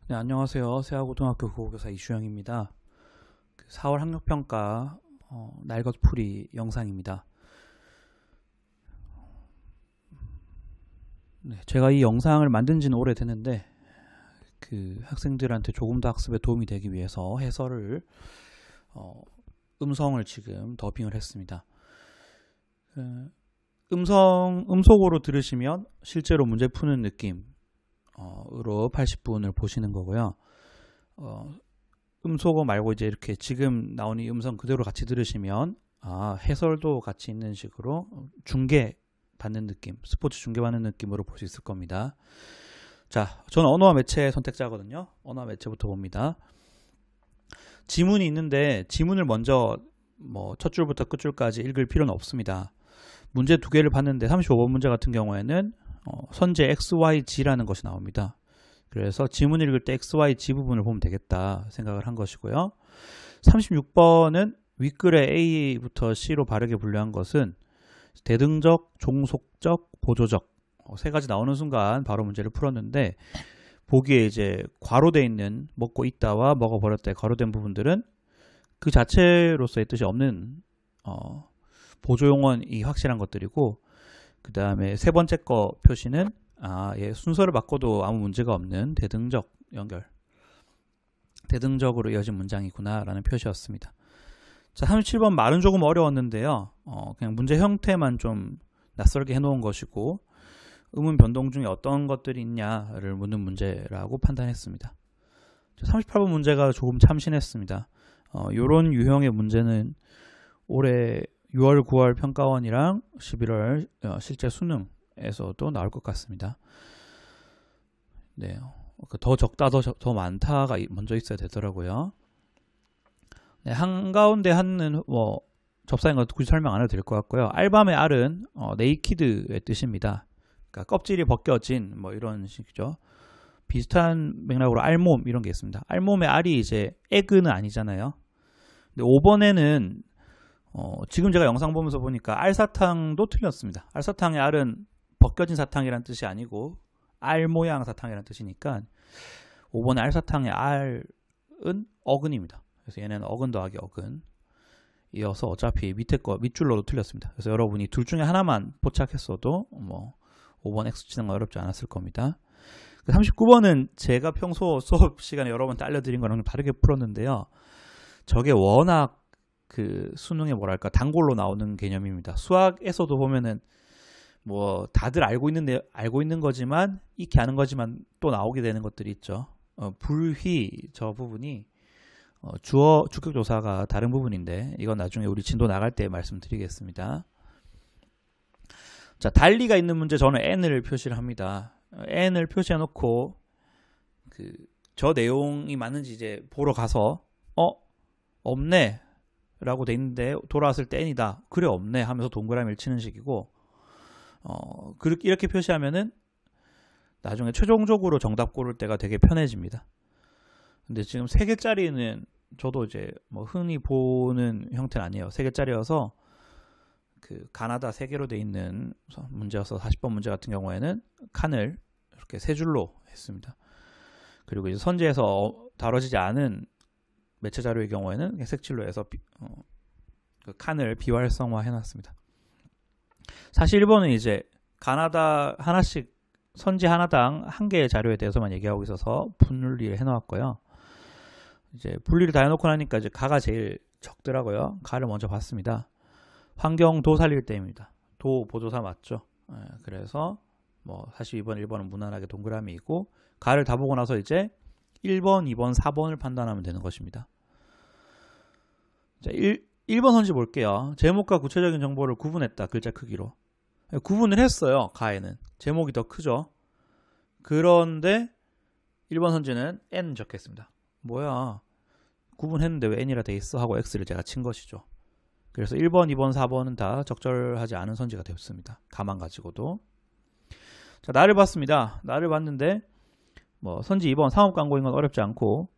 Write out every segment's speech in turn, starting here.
네, 안녕하세요. 세아고등학교 국어교사 이주영입니다. 4월 학력평가 날것풀이 영상입니다. 네, 제가 이 영상을 만든 지는 오래됐는데 학생들한테 조금 더 학습에 도움이 되기 위해서 해설을 음성을 지금 더빙을 했습니다. 음속으로 들으시면 실제로 문제 푸는 느낌으로 80분을 보시는 거고요. 음소거 말고 이제 이렇게 지금 나온 이 음성 그대로 같이 들으시면 해설도 같이 있는 식으로 중계 받는 느낌, 스포츠 중계 받는 느낌으로 볼 수 있을 겁니다. 자, 저는 언어와 매체 선택자거든요. 언어와 매체부터 봅니다. 지문이 있는데 지문을 먼저 첫 줄부터 끝 줄까지 읽을 필요는 없습니다. 문제 두 개를 봤는데 35번 문제 같은 경우에는 선제 XYG라는 것이 나옵니다. 그래서 지문 읽을 때 XYG 부분을 보면 되겠다 생각을 한 것이고요. 36번은 윗글의 A부터 C로 바르게 분류한 것은 대등적, 종속적, 보조적 세 가지 나오는 순간 바로 문제를 풀었는데 보기에 이제 괄호되어 있는 먹고 있다와 먹어버렸다에 괄호된 부분들은 그 자체로서의 뜻이 없는 보조용언이 확실한 것들이고 그 다음에 세 번째 거 표시는 순서를 바꿔도 아무 문제가 없는 대등적 연결, 대등적으로 이어진 문장이구나 라는 표시였습니다. 자, 37번 말은 조금 어려웠는데요. 그냥 문제 형태만 좀 낯설게 해놓은 것이고 음운 변동 중에 어떤 것들이 있냐를 묻는 문제라고 판단했습니다. 38번 문제가 조금 참신했습니다. 이런 유형의 문제는 올해 6월, 9월 평가원이랑 11월 실제 수능에서도 나올 것 같습니다. 네, 더 적다, 더 많다가 먼저 있어야 되더라고요. 네, 한가운데 한은 접사인 것 굳이 설명 안 해도 될 것 같고요. 알밤의 알은 네이키드의 뜻입니다. 그러니까 껍질이 벗겨진 이런 식이죠. 비슷한 맥락으로 알몸 이런 게 있습니다. 알몸의 알이 이제 에그는 아니잖아요. 근데 5번에는 지금 제가 영상 보면서 보니까 알사탕도 틀렸습니다. 알사탕의 알은 벗겨진 사탕이란 뜻이 아니고 알 모양 사탕이란 뜻이니까 5번의 알사탕의 알은 어근입니다. 그래서 얘는 어근 더하기 어근 이어서 어차피 밑줄로도 틀렸습니다. 그래서 여러분이 둘 중에 하나만 포착했어도 5번 X치는 건 어렵지 않았을 겁니다. 39번은 제가 평소 수업 시간에 여러 번 알려드린 거랑 다르게 풀었는데요. 저게 워낙 수능에 단골로 나오는 개념입니다. 수학에서도 보면은 다들 알고 있는 거지만 익히 아는 거지만 또 나오게 되는 것들이 있죠. 불휘 저 부분이 주격 조사가 다른 부분인데 이건 나중에 우리 진도 나갈 때 말씀드리겠습니다. 자, 달리가 있는 문제 저는 N을 표시를 합니다. N을 표시해 놓고 저 내용이 맞는지 이제 보러 가서 없네 라고 돼 있는데 돌아왔을 때 N이다. 그래 없네 하면서 동그라미를 치는 식이고 이렇게 표시하면은 나중에 최종적으로 정답 고를 때가 되게 편해집니다. 근데 지금 3개짜리는 저도 이제 흔히 보는 형태는 아니에요. 3개짜리여서 가나다 3개로 돼 있는 문제여서 40번 문제 같은 경우에는 칸을 이렇게 3줄로 했습니다. 그리고 이제 선지에서 다뤄지지 않은 매체 자료의 경우에는 색칠로 해서 칸을 비활성화 해놨습니다. 41번은 이제 가나다 하나씩 선지 하나당 1개의 자료에 대해서만 얘기하고 있어서 분리를 해놓았고요. 이제 분리를 다 해놓고 나니까 이제 가가 제일 적더라고요. 가를 먼저 봤습니다. 환경 도 살릴 때입니다. 도 보조사 맞죠? 그래서 42번, 1번은 무난하게 동그라미이고 가를 다 보고 나서 이제 1번, 2번, 4번을 판단하면 되는 것입니다. 자, 1번 선지 볼게요. 제목과 구체적인 정보를 구분했다. 글자 크기로. 구분을 했어요. 가에는. 제목이 더 크죠. 그런데 1번 선지는 N 적겠습니다. 뭐야. 구분했는데 왜 N이라 돼 있어? 하고 X를 제가 친 것이죠. 그래서 1번, 2번, 4번은 다 적절하지 않은 선지가 되었습니다. 가만 가지고도. 자, 나를 봤습니다. 나를 봤는데 선지 2번 상업 광고인 건 어렵지 않고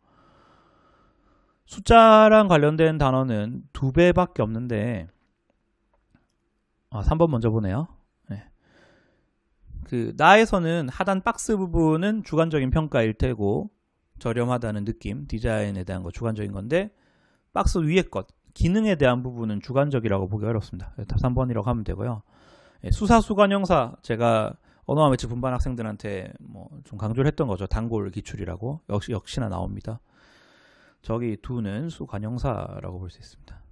숫자랑 관련된 단어는 2배밖에 없는데 3번 먼저 보네요. 네. 나에서는 하단 박스 부분은 주관적인 평가일 테고 저렴하다는 느낌, 디자인에 대한 거 주관적인 건데 박스 위에 것, 기능에 대한 부분은 주관적이라고 보기 어렵습니다. 3번이라고 하면 되고요. 수사수관형사 제가 언어와 매체 분반 학생들한테 뭐 좀 강조를 했던 거죠. 단골 기출이라고 역시나 나옵니다. 저기 두는 수관형사라고 볼 수 있습니다.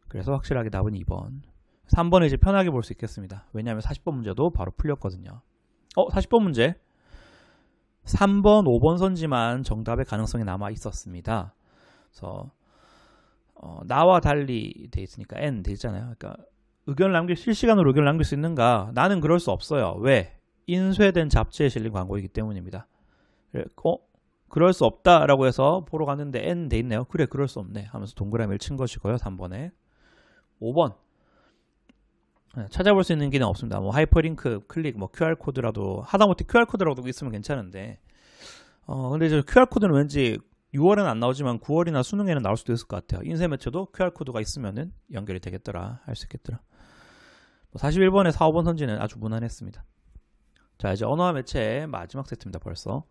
그래서 확실하게 답은 2번. 3번은 이제 편하게 볼 수 있겠습니다. 왜냐하면 40번 문제도 바로 풀렸거든요. 40번 문제. 3번, 5번 선지만 정답의 가능성이 남아 있었습니다. 그래서 나와 달리 돼 있으니까 N 돼 있잖아요. 그러니까 실시간으로 의견을 남길 수 있는가? 나는 그럴 수 없어요. 왜? 인쇄된 잡지에 실린 광고이기 때문입니다. 그럴 수 없다라고 해서 보러 갔는데 N 돼 있네요. 그래, 그럴 수 없네 하면서 동그라미를 친 것이고요. 3번에. 5번. 찾아볼 수 있는 기능 없습니다. 뭐 하이퍼링크, 클릭, 뭐 QR코드라도 하다못해 QR코드라도 있으면 괜찮은데 근데 이제 QR코드는 왠지 6월에는 안 나오지만 9월이나 수능에는 나올 수도 있을 것 같아요. 인쇄 매체도 QR코드가 있으면은 연결이 되겠더라. 할 수 있겠더라. 41번에 4, 5번 선지는 아주 무난했습니다. 자, 이제 언어와 매체 마지막 세트입니다. 벌써.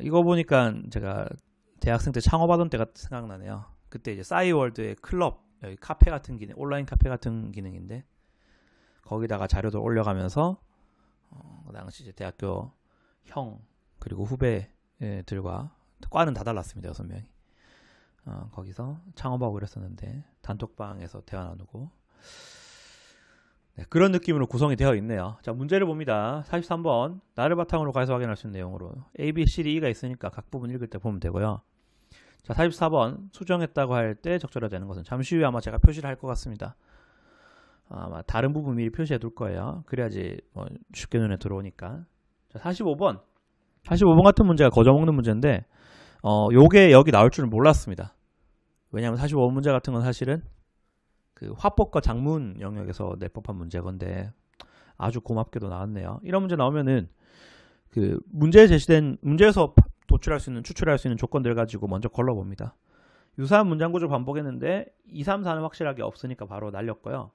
이거 보니까 제가 대학생 때 창업하던 때가 생각나네요. 그때 이제 싸이월드의 클럽, 여기 카페 같은 기능, 온라인 카페 같은 기능인데 거기다가 자료들 올려가면서 그 당시 이제 대학교 형 그리고 후배들과 과는 다 달랐습니다. 6명이. 거기서 창업하고 그랬었는데 단톡방에서 대화 나누고 그런 느낌으로 구성이 되어 있네요. 자, 문제를 봅니다. 43번 나를 바탕으로 가해서 확인할 수 있는 내용으로 A, B, C, D가 있으니까 각 부분 읽을 때 보면 되고요. 자, 44번 수정했다고 할 때 적절하지 않은 것은 잠시 후에 아마 제가 표시를 할 것 같습니다. 아마 다른 부분 미리 표시해 둘 거예요. 그래야지 쉽게 눈에 들어오니까. 자, 45번 같은 문제가 거저먹는 문제인데 요게 여기 나올 줄은 몰랐습니다. 왜냐하면 45번 문제 같은 건 사실은 그 화법과 작문 영역에서 낼 법한 문제건데 아주 고맙게도 나왔네요. 이런 문제 나오면은 그 문제에 제시된 문제에서 추출할 수 있는 조건들 가지고 먼저 걸러봅니다. 유사한 문장 구조 반복했는데 2, 3, 4는 확실하게 없으니까 바로 날렸고요.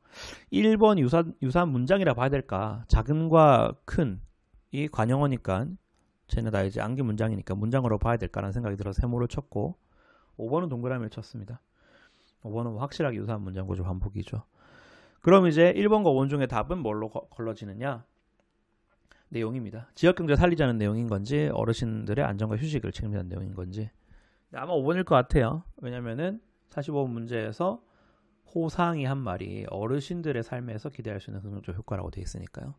1번 유사한 문장이라 봐야 될까? 작은과 큰이 관용어니까 쟤네 다 이제 암기 문장이니까 문장으로 봐야 될까라는 생각이 들어서 세모를 쳤고 5번은 동그라미를 쳤습니다. 5번은 확실하게 유사한 문장 구조 반복이죠. 그럼 이제 1번과 5번 중에 답은 뭘로 걸러지느냐? 내용입니다. 지역경제 살리자는 내용인 건지 어르신들의 안전과 휴식을 책임지는 내용인 건지 아마 5번일 것 같아요. 왜냐면은 45번 문제에서 호상이 한 말이 어르신들의 삶에서 기대할 수 있는 긍정적 효과라고 되어 있으니까요.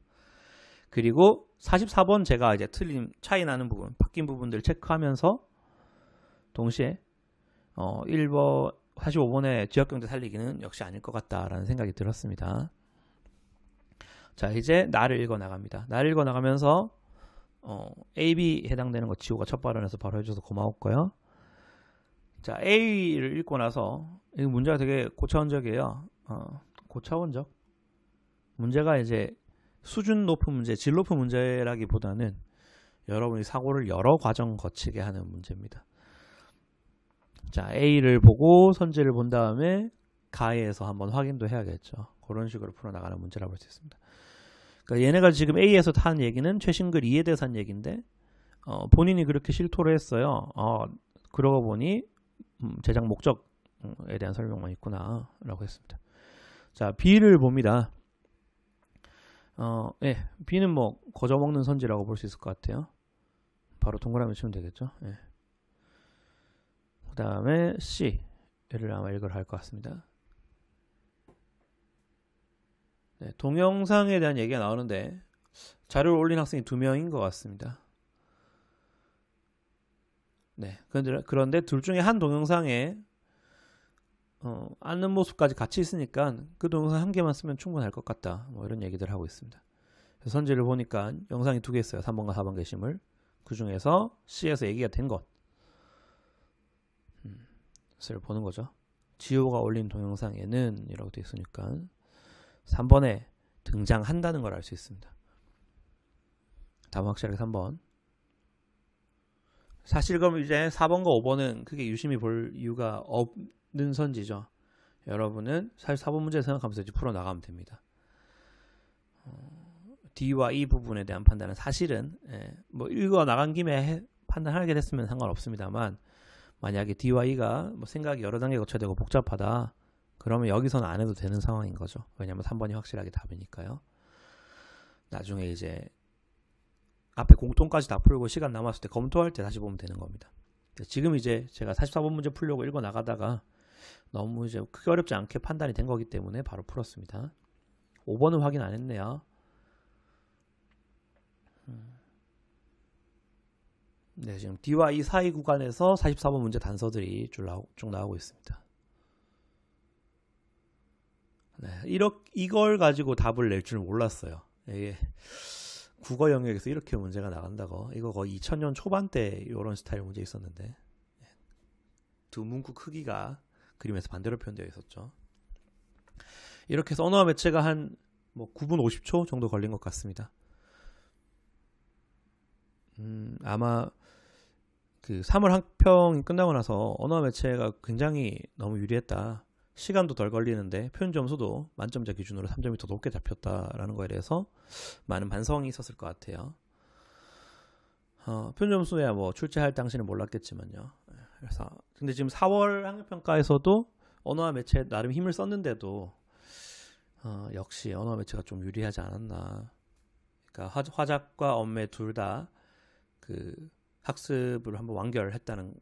그리고 44번 제가 이제 틀린 차이 나는 부분, 바뀐 부분들 체크하면서 동시에 1번 45번의 지역경제 살리기는 역시 아닐 것 같다라는 생각이 들었습니다. 자, 이제 나를 읽어 나갑니다. 나를 읽어 나가면서 A, B 해당되는 거 지호가 첫 발언에서 바로 해줘서 고마웠고요. 자, A를 읽고 나서 이 문제가 되게 고차원적이에요. 고차원적? 문제가 이제 수준 높은 문제, 질 높은 문제라기보다는 여러분이 사고를 여러 과정 거치게 하는 문제입니다. 자, A를 보고 선지를 본 다음에 가에서 한번 확인도 해야겠죠. 그런 식으로 풀어나가는 문제라고 볼 수 있습니다. 그러니까 얘네가 지금 A에서 한 얘기는 최신 글 2에 대해서 한 얘기인데 본인이 그렇게 실토를 했어요. 그러고 보니 제작 목적에 대한 설명만 있구나 라고 했습니다. 자, B를 봅니다. 예, B는 뭐 거저먹는 선지라고 볼 수 있을 것 같아요. 바로 동그라미 치면 되겠죠. 예. 그 다음에 C를 아마 읽으러 할 것 같습니다. 네, 동영상에 대한 얘기가 나오는데 자료를 올린 학생이 2명인 것 같습니다. 네, 그런데 둘 중에 한 동영상에 앉는 모습까지 같이 있으니까 그 동영상 한 개만 쓰면 충분할 것 같다. 뭐 이런 얘기들 하고 있습니다. 선지를 보니까 영상이 2개 있어요. 3번과 4번 게시물. 그 중에서 C에서 얘기가 된 것을 보는 거죠. 지호가 올린 동영상에는 이라고 되어 있으니까 3번에 등장한다는 걸 알 수 있습니다. 답은 확실하게 3번. 사실 그럼 이제 4번과 5번은 크게 유심히 볼 이유가 없는 선지죠. 여러분은 사실 4번 문제 생각하면서 이제 풀어나가면 됩니다. D와 E 부분에 대한 판단은 사실은 뭐 읽어 나간 김에 판단하게 됐으면 상관없습니다만, 만약에 D와 E가 뭐 생각이 여러 단계 거쳐야 되고 복잡하다, 그러면 여기서는 안 해도 되는 상황인 거죠. 왜냐하면 3번이 확실하게 답이니까요. 나중에 이제 앞에 공통까지 다 풀고 시간 남았을 때 검토할 때 다시 보면 되는 겁니다. 지금 이제 제가 44번 문제 풀려고 읽어 나가다가 너무 이제 크게 어렵지 않게 판단이 된 거기 때문에 바로 풀었습니다. 5번은 확인 안 했네요. 네, 지금 D와 E 사이 구간에서 44번 문제 단서들이 쭉 나오고 있습니다. 네, 이걸 가지고 답을 낼 줄 몰랐어요. 이게 국어 영역에서 이렇게 문제가 나간다고. 이거 거의 2000년 초반 때 이런 스타일 문제 있었는데, 두 문구 크기가 그림에서 반대로 표현되어 있었죠. 이렇게 해서 언어와 매체가 한 뭐 9분 50초 정도 걸린 것 같습니다. 아마 그 3월 학평이 끝나고 나서 언어와 매체가 굉장히 너무 유리했다, 시간도 덜 걸리는데 표현 점수도 만점자 기준으로 3점이 더 높게 잡혔다라는 거에 대해서 많은 반성이 있었을 것 같아요. 표현 점수야 뭐 출제할 당시는 몰랐겠지만요. 그래서 근데 지금 4월 학력평가에서도 언어와 매체 나름 힘을 썼는데도 역시 언어와 매체가 좀 유리하지 않았나. 그러니까 화작과 언매 둘 다 그 학습을 한번 완결했다는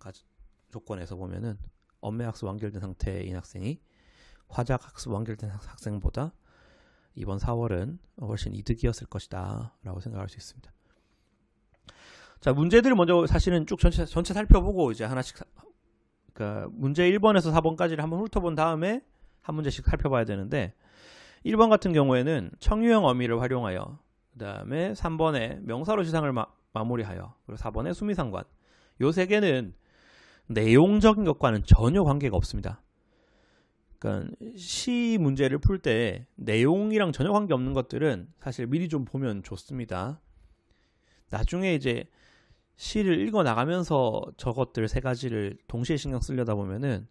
조건에서 보면은 언매 학습 완결된 상태인 학생이 화작 학습 완결된 학생보다 이번 4월은 훨씬 이득이었을 것이다 라고 생각할 수 있습니다. 자, 문제들을 먼저 사실은 쭉 전체 살펴보고 이제 하나씩 그러니까 문제 1번에서 4번까지를 한번 훑어본 다음에 한 문제씩 살펴봐야 되는데, 1번 같은 경우에는 청유형 어미를 활용하여, 그 다음에 3번에 명사로 시상을 마무리하여, 그리고 4번에 수미상관. 요 세 개는 내용적인 것과는 전혀 관계가 없습니다. 그러니까 시 문제를 풀 때 내용이랑 전혀 관계없는 것들은 사실 미리 좀 보면 좋습니다. 나중에 이제 시를 읽어 나가면서 저것들 세 가지를 동시에 신경 쓰려다 보면은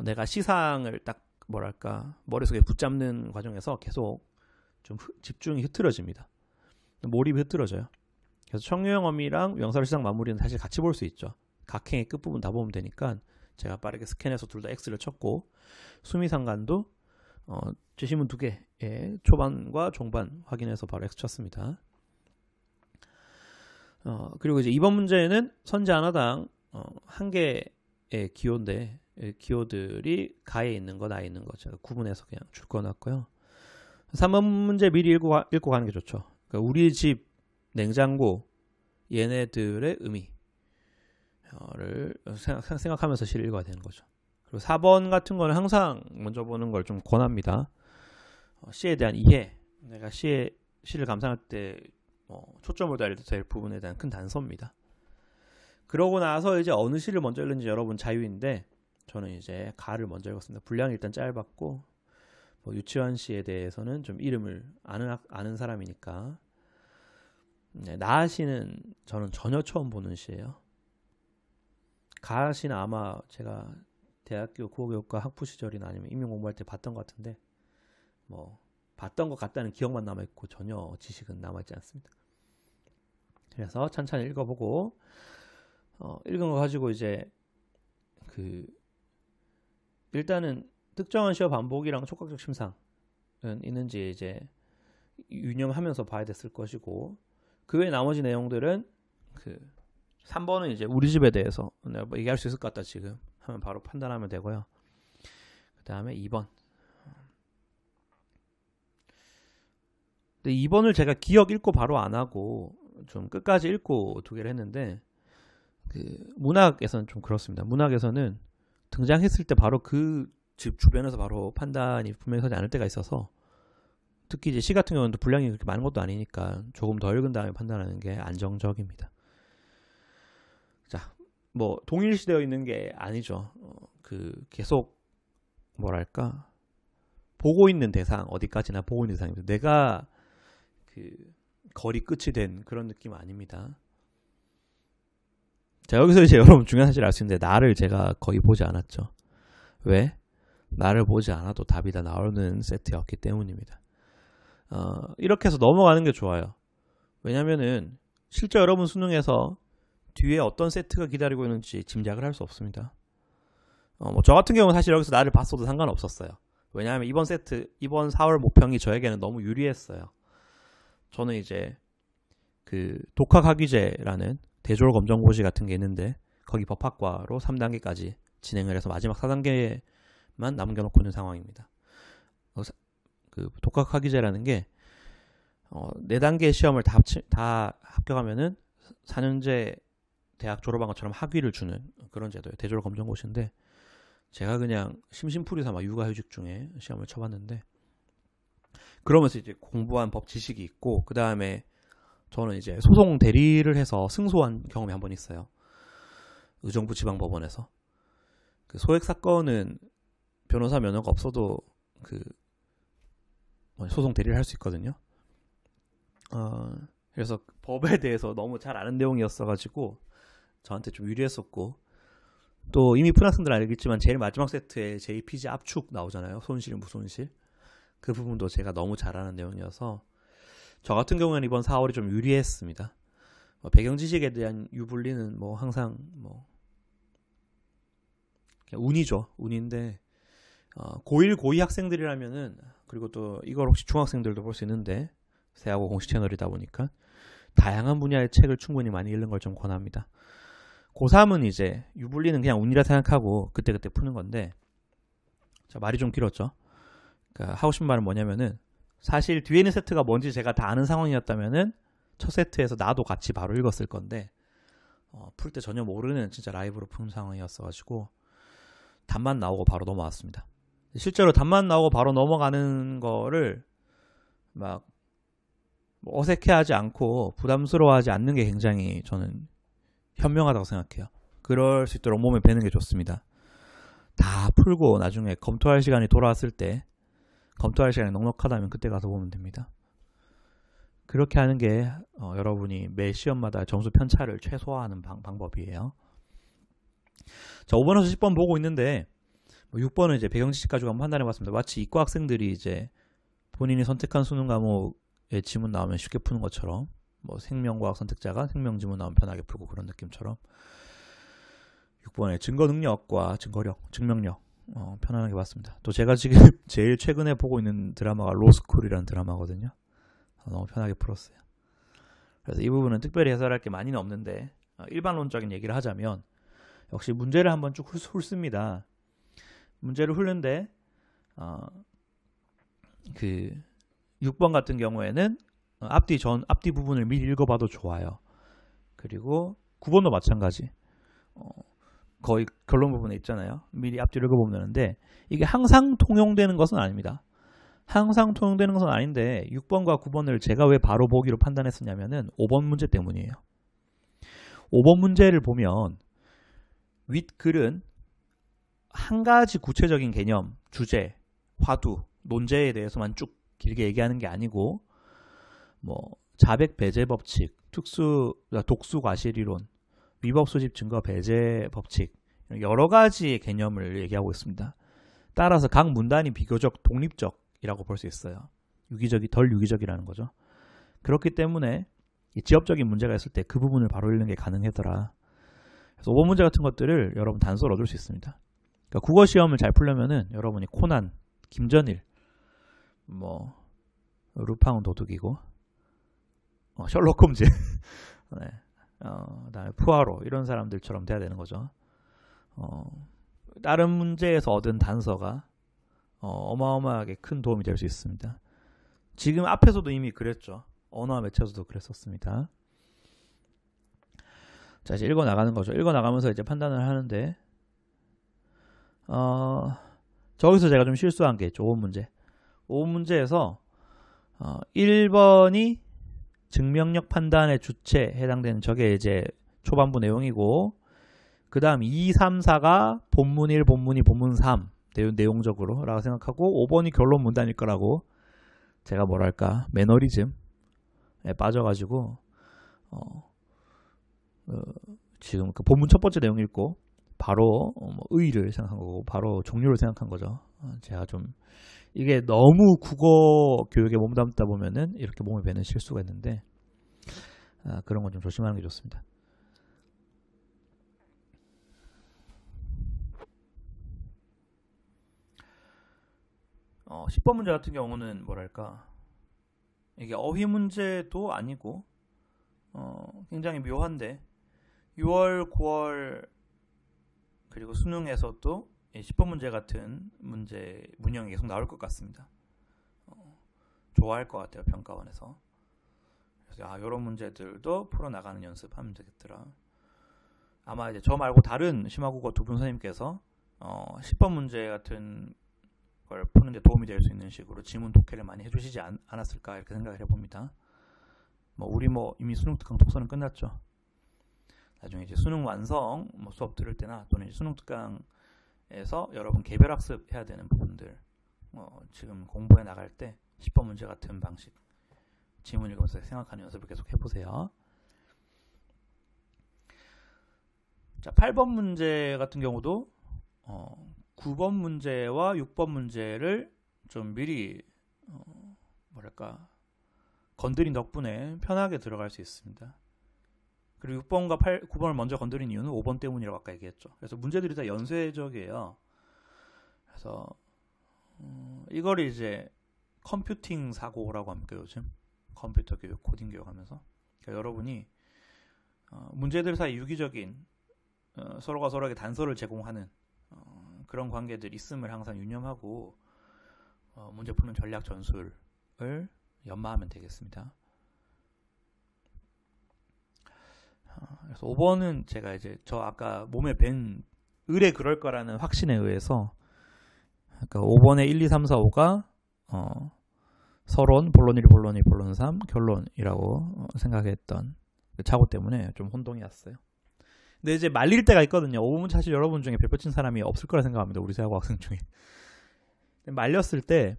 내가 시상을 딱 뭐랄까 머릿속에 붙잡는 과정에서 계속 좀 집중이 흐트러집니다. 몰입이 흐트러져요. 그래서 청유형 어미랑 명사로 시상 마무리는 사실 같이 볼 수 있죠. 각행의 끝부분 다 보면 되니까 제가 빠르게 스캔해서 둘 다 X를 쳤고, 수미상관도 제시문 2개의 초반과 종반 확인해서 바로 X 쳤습니다. 그리고 이제 이번 문제는 선지 하나당 한 개의 기호인데, 기호들이 가에 있는 거, 나에 있는 거 제가 구분해서 그냥 줄거놨고요. 3번 문제 미리 읽고 가는 게 좋죠. 그러니까 우리 집 냉장고, 얘네들의 의미를 생각하면서 시를 읽어야 되는 거죠. 그리고 4번 같은 거는 항상 먼저 보는 걸 좀 권합니다. 시에 대한 이해, 내가 시를 감상할 때 초점을 둬야 될 부분에 대한 큰 단서입니다. 그러고 나서 이제 어느 시를 먼저 읽는지 여러분 자유인데, 저는 이제 가를 먼저 읽었습니다. 분량이 일단 짧았고, 뭐 유치원 시에 대해서는 좀 이름을 아는 사람이니까. 네, 나아 시는 저는 전혀 처음 보는 시예요. 가 시는 아마 제가 대학교 국어교육과 학부 시절이나 아니면 임용 공부할 때 봤던 것 같은데, 뭐 봤던 것 같다는 기억만 남아있고 전혀 지식은 남아있지 않습니다. 그래서 천천히 읽어보고, 읽은 거 가지고 이제 일단은 특정한 시어 반복이랑 촉각적 심상은 있는지 이제 유념하면서 봐야 됐을 것이고, 그 외 나머지 내용들은 3번은 이제 우리 집에 대해서 내가 뭐 얘기할 수 있을 것 같다 지금 하면 바로 판단하면 되고요. 그 다음에 2번. 근데 2번을 제가 기억 읽고 바로 안 하고 좀 끝까지 읽고 2개를 했는데, 문학에서는 좀 그렇습니다. 문학에서는 등장했을 때 바로 그 집 주변에서 바로 판단이 분명히 서지 않을 때가 있어서, 특히 이제 시 같은 경우는 분량이 그렇게 많은 것도 아니니까 조금 더 읽은 다음에 판단하는 게 안정적입니다. 자, 뭐 동일시되어 있는 게 아니죠. 계속 뭐랄까 보고 있는 대상, 어디까지나 보고 있는 대상입니다. 내가 거리 끝이 된 그런 느낌 아닙니다. 자, 여기서 이제 여러분 중요한 사실을 알 수 있는데, 나를 제가 거의 보지 않았죠. 왜? 나를 보지 않아도 답이 다 나오는 세트였기 때문입니다. 이렇게 해서 넘어가는 게 좋아요. 왜냐면은 실제 여러분 수능에서 뒤에 어떤 세트가 기다리고 있는지 짐작을 할 수 없습니다. 뭐 저 같은 경우는 사실 여기서 나를 봤어도 상관없었어요. 왜냐하면 이번 4월 모평이 저에게는 너무 유리했어요. 저는 이제 그 독학학위제라는 대졸 검정고시 같은 게 있는데 거기 법학과로 3단계까지 진행을 해서 마지막 4단계만 남겨놓고 있는 상황입니다. 그 독학학위제라는 게 4단계 시험을 다 합격하면은 4년제 대학 졸업한 것처럼 학위를 주는 그런 제도예요. 대졸 검정고시인데 제가 그냥 심심풀이 삼아 육아휴직 중에 시험을 쳐봤는데 그러면서 이제 공부한 법 지식이 있고 그 다음에 저는 이제 소송 대리를 해서 승소한 경험이 한 번 있어요. 의정부 지방법원에서 그 소액 사건은 변호사 면허가 없어도 그 소송 대리를 할 수 있거든요. 그래서 법에 대해서 너무 잘 아는 내용이었어가지고 저한테 좀 유리했었고 또 이미 푼 학생들 알겠지만 제일 마지막 세트에 JPG 압축 나오잖아요. 손실, 무손실. 그 부분도 제가 너무 잘 아는 내용이어서 저 같은 경우에는 이번 4월이 좀 유리했습니다. 배경 지식에 대한 유불리는 뭐 항상 뭐 운이죠. 운인데 고1, 고2 학생들이라면은 그리고 또 이걸 혹시 중학생들도 볼 수 있는데 세하고 공식 채널이다 보니까 다양한 분야의 책을 충분히 많이 읽는 걸 좀 권합니다. 고3은 이제 유불리는 그냥 운이라 생각하고 그때그때 푸는 건데 자, 말이 좀 길었죠. 그러니까 하고 싶은 말은 뭐냐면은 사실 뒤에 있는 세트가 뭔지 제가 다 아는 상황이었다면은 첫 세트에서 나도 같이 바로 읽었을 건데 풀 때 전혀 모르는 진짜 라이브로 푼 상황이었어가지고 답만 나오고 바로 넘어왔습니다. 실제로 답만 나오고 바로 넘어가는 거를 막 어색해하지 않고 부담스러워하지 않는 게 굉장히 저는 현명하다고 생각해요. 그럴 수 있도록 몸에 배는 게 좋습니다. 다 풀고 나중에 검토할 시간이 돌아왔을 때 검토할 시간이 넉넉하다면 그때 가서 보면 됩니다. 그렇게 하는 게 여러분이 매 시험마다 점수 편차를 최소화하는 방법이에요. 자, 5번에서 10번 보고 있는데 6번은 이제 배경지식 가지고 한번 판단해봤습니다. 마치 이과 학생들이 이제 본인이 선택한 수능 과목의 지문 나오면 쉽게 푸는 것처럼 뭐 생명과학 선택자가 생명지문 나오면 편하게 풀고 그런 느낌처럼 6번에 증거능력과 증명력 편안하게 봤습니다. 또 제가 지금 제일 최근에 보고 있는 드라마가 로스쿨이라는 드라마거든요. 너무 편하게 풀었어요. 그래서 이 부분은 특별히 해설할 게 많이는 없는데 일반론적인 얘기를 하자면 역시 문제를 한번 쭉 훑습니다. 문제를 훑는데 그 6번 같은 경우에는 앞뒤 부분을 미리 읽어봐도 좋아요. 그리고 9번도 마찬가지. 거의 결론 부분에 있잖아요. 미리 앞뒤를 읽어보면 되는데 이게 항상 통용되는 것은 아닙니다. 항상 통용되는 것은 아닌데 6번과 9번을 제가 왜 바로 보기로 판단했었냐면은 5번 문제 때문이에요. 5번 문제를 보면 윗글은 한 가지 구체적인 개념, 주제, 화두, 논제에 대해서만 쭉 길게 얘기하는 게 아니고 뭐 자백 배제 법칙, 독수 과실 이론, 위법 수집 증거 배제 법칙 여러 가지의 개념을 얘기하고 있습니다. 따라서 각 문단이 비교적 독립적이라고 볼 수 있어요. 덜 유기적이라는 거죠. 그렇기 때문에 지엽적인 문제가 있을 때 그 부분을 바로 읽는 게 가능하더라. 그래서 5번 문제 같은 것들을 여러분 단서로 얻을 수 있습니다. 그러니까 국어 시험을 잘 풀려면은 여러분이 코난, 김전일, 뭐 루팡은 도둑이고 셜록 홈즈, 네. 그다음에 푸아로 이런 사람들처럼 돼야 되는 거죠. 다른 문제에서 얻은 단서가 어마어마하게 큰 도움이 될 수 있습니다. 지금 앞에서도 이미 그랬죠. 언어와 매체에서도 그랬었습니다. 자, 이제 읽어 나가는 거죠. 읽어 나가면서 이제 판단을 하는데 저기서 제가 좀 실수한 게 있죠. 5번 문제. 5번 문제에서 1번이 증명력 판단의 주체에 해당되는 저게 이제 초반부 내용이고 그 다음 2, 3, 4가 본문 1, 본문 2, 본문 3 내용적으로 라고 생각하고 5번이 결론 문단일 거라고 제가 뭐랄까 매너리즘에 빠져가지고 지금 그 본문 첫 번째 내용 읽고 바로 의의를 생각한 거고 바로 종류를 생각한 거죠. 제가 좀 이게 너무 국어 교육에 몸담다 보면은 이렇게 몸을 베는 실수가 있는데 그런 건 좀 조심하는 게 좋습니다. 10번 문제 같은 경우는 뭐랄까 이게 어휘 문제도 아니고 굉장히 묘한데 6월, 9월 그리고 수능에서도 10번 문제 같은 문제 문형이 계속 나올 것 같습니다. 좋아할 것 같아요, 평가원에서. 그래서 이런 문제들도 풀어나가는 연습하면 되겠더라. 아마 이제 저 말고 다른 심화국어 두 분 선생님께서 10번 문제 같은 걸 푸는 데 도움이 될 수 있는 식으로 지문 독해를 많이 해주시지 않았을까 이렇게 생각을 해봅니다. 우리 이미 수능 특강 독서는 끝났죠. 나중에 이제 수능 완성 수업 들을 때나 또는 이제 수능 특강에서 여러분 개별 학습 해야 되는 부분들 지금 공부해 나갈 때 10번 문제 같은 방식 지문 읽으면서 생각하는 연습을 계속 해보세요. 자, 8번 문제 같은 경우도 9번 문제와 6번 문제를 좀 미리 뭐랄까 건드린 덕분에 편하게 들어갈 수 있습니다. 그리고 6번과 9번을 먼저 건드린 이유는 5번 때문이라고 아까 얘기했죠. 그래서 문제들이 다 연쇄적이에요. 그래서 이걸 이제 컴퓨팅 사고라고 합니까 요즘? 컴퓨터 교육, 코딩 교육 하면서. 그러니까 여러분이 문제들 사이 유기적인 서로가 서로에게 단서를 제공하는 그런 관계들 있음을 항상 유념하고 문제 푸는 전략 전술을 연마하면 되겠습니다. 그래서 5번은 제가 이제 저 아까 몸에 밴 을에 그럴 거라는 확신에 의해서 그러니까 5번에 1, 2, 3, 4, 5가 서론, 본론 1, 본론 2, 본론 3, 결론이라고 생각했던 그 착오 때문에 좀 혼동이 왔어요. 근데 이제 말릴 때가 있거든요. 5번 사실 여러분 중에 별표 친 사람이 없을 거라 생각합니다. 우리 대학교 학생 중에. 말렸을 때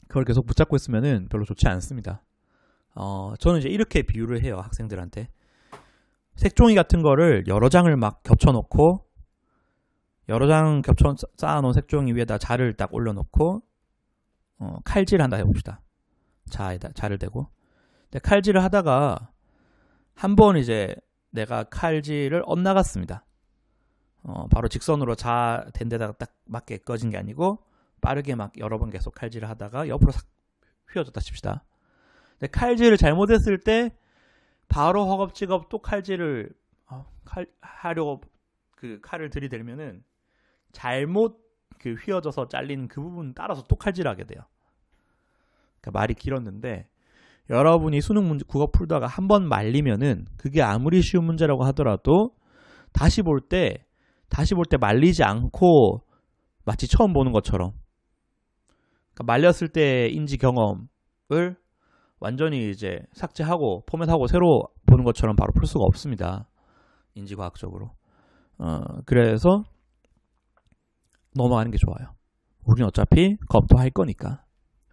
그걸 계속 붙잡고 있으면은 별로 좋지 않습니다. 저는 이제 이렇게 비유를 해요. 학생들한테. 색종이 같은 거를 여러 장을 막 겹쳐놓고 여러 장 쌓아놓은 색종이 위에다 자를 딱 올려놓고 칼질한다 해봅시다. 자를 대고. 근데 칼질을 하다가 한 번 이제 내가 칼질을 엇나갔습니다. 바로 직선으로 된 데다가 딱 맞게 꺼진 게 아니고 빠르게 막 여러 번 계속 칼질을 하다가 옆으로 싹 휘어졌다 칩시다. 근데 칼질을 잘못했을 때 바로 허겁지겁 또 칼질을 하려고 그 칼을 들이대면은 잘못 그 휘어져서 잘린 그 부분 따라서 또 칼질하게 돼요. 그러니까 말이 길었는데 여러분이 수능 문제 국어 풀다가 한 번 말리면은 그게 아무리 쉬운 문제라고 하더라도 다시 볼 때 말리지 않고 마치 처음 보는 것처럼 그러니까 말렸을 때 인지 경험을 완전히 이제 삭제하고 포맷하고 새로 보는 것처럼 바로 풀 수가 없습니다. 인지과학적으로. 그래서 넘어가는 게 좋아요. 우리는 어차피 검토할 거니까.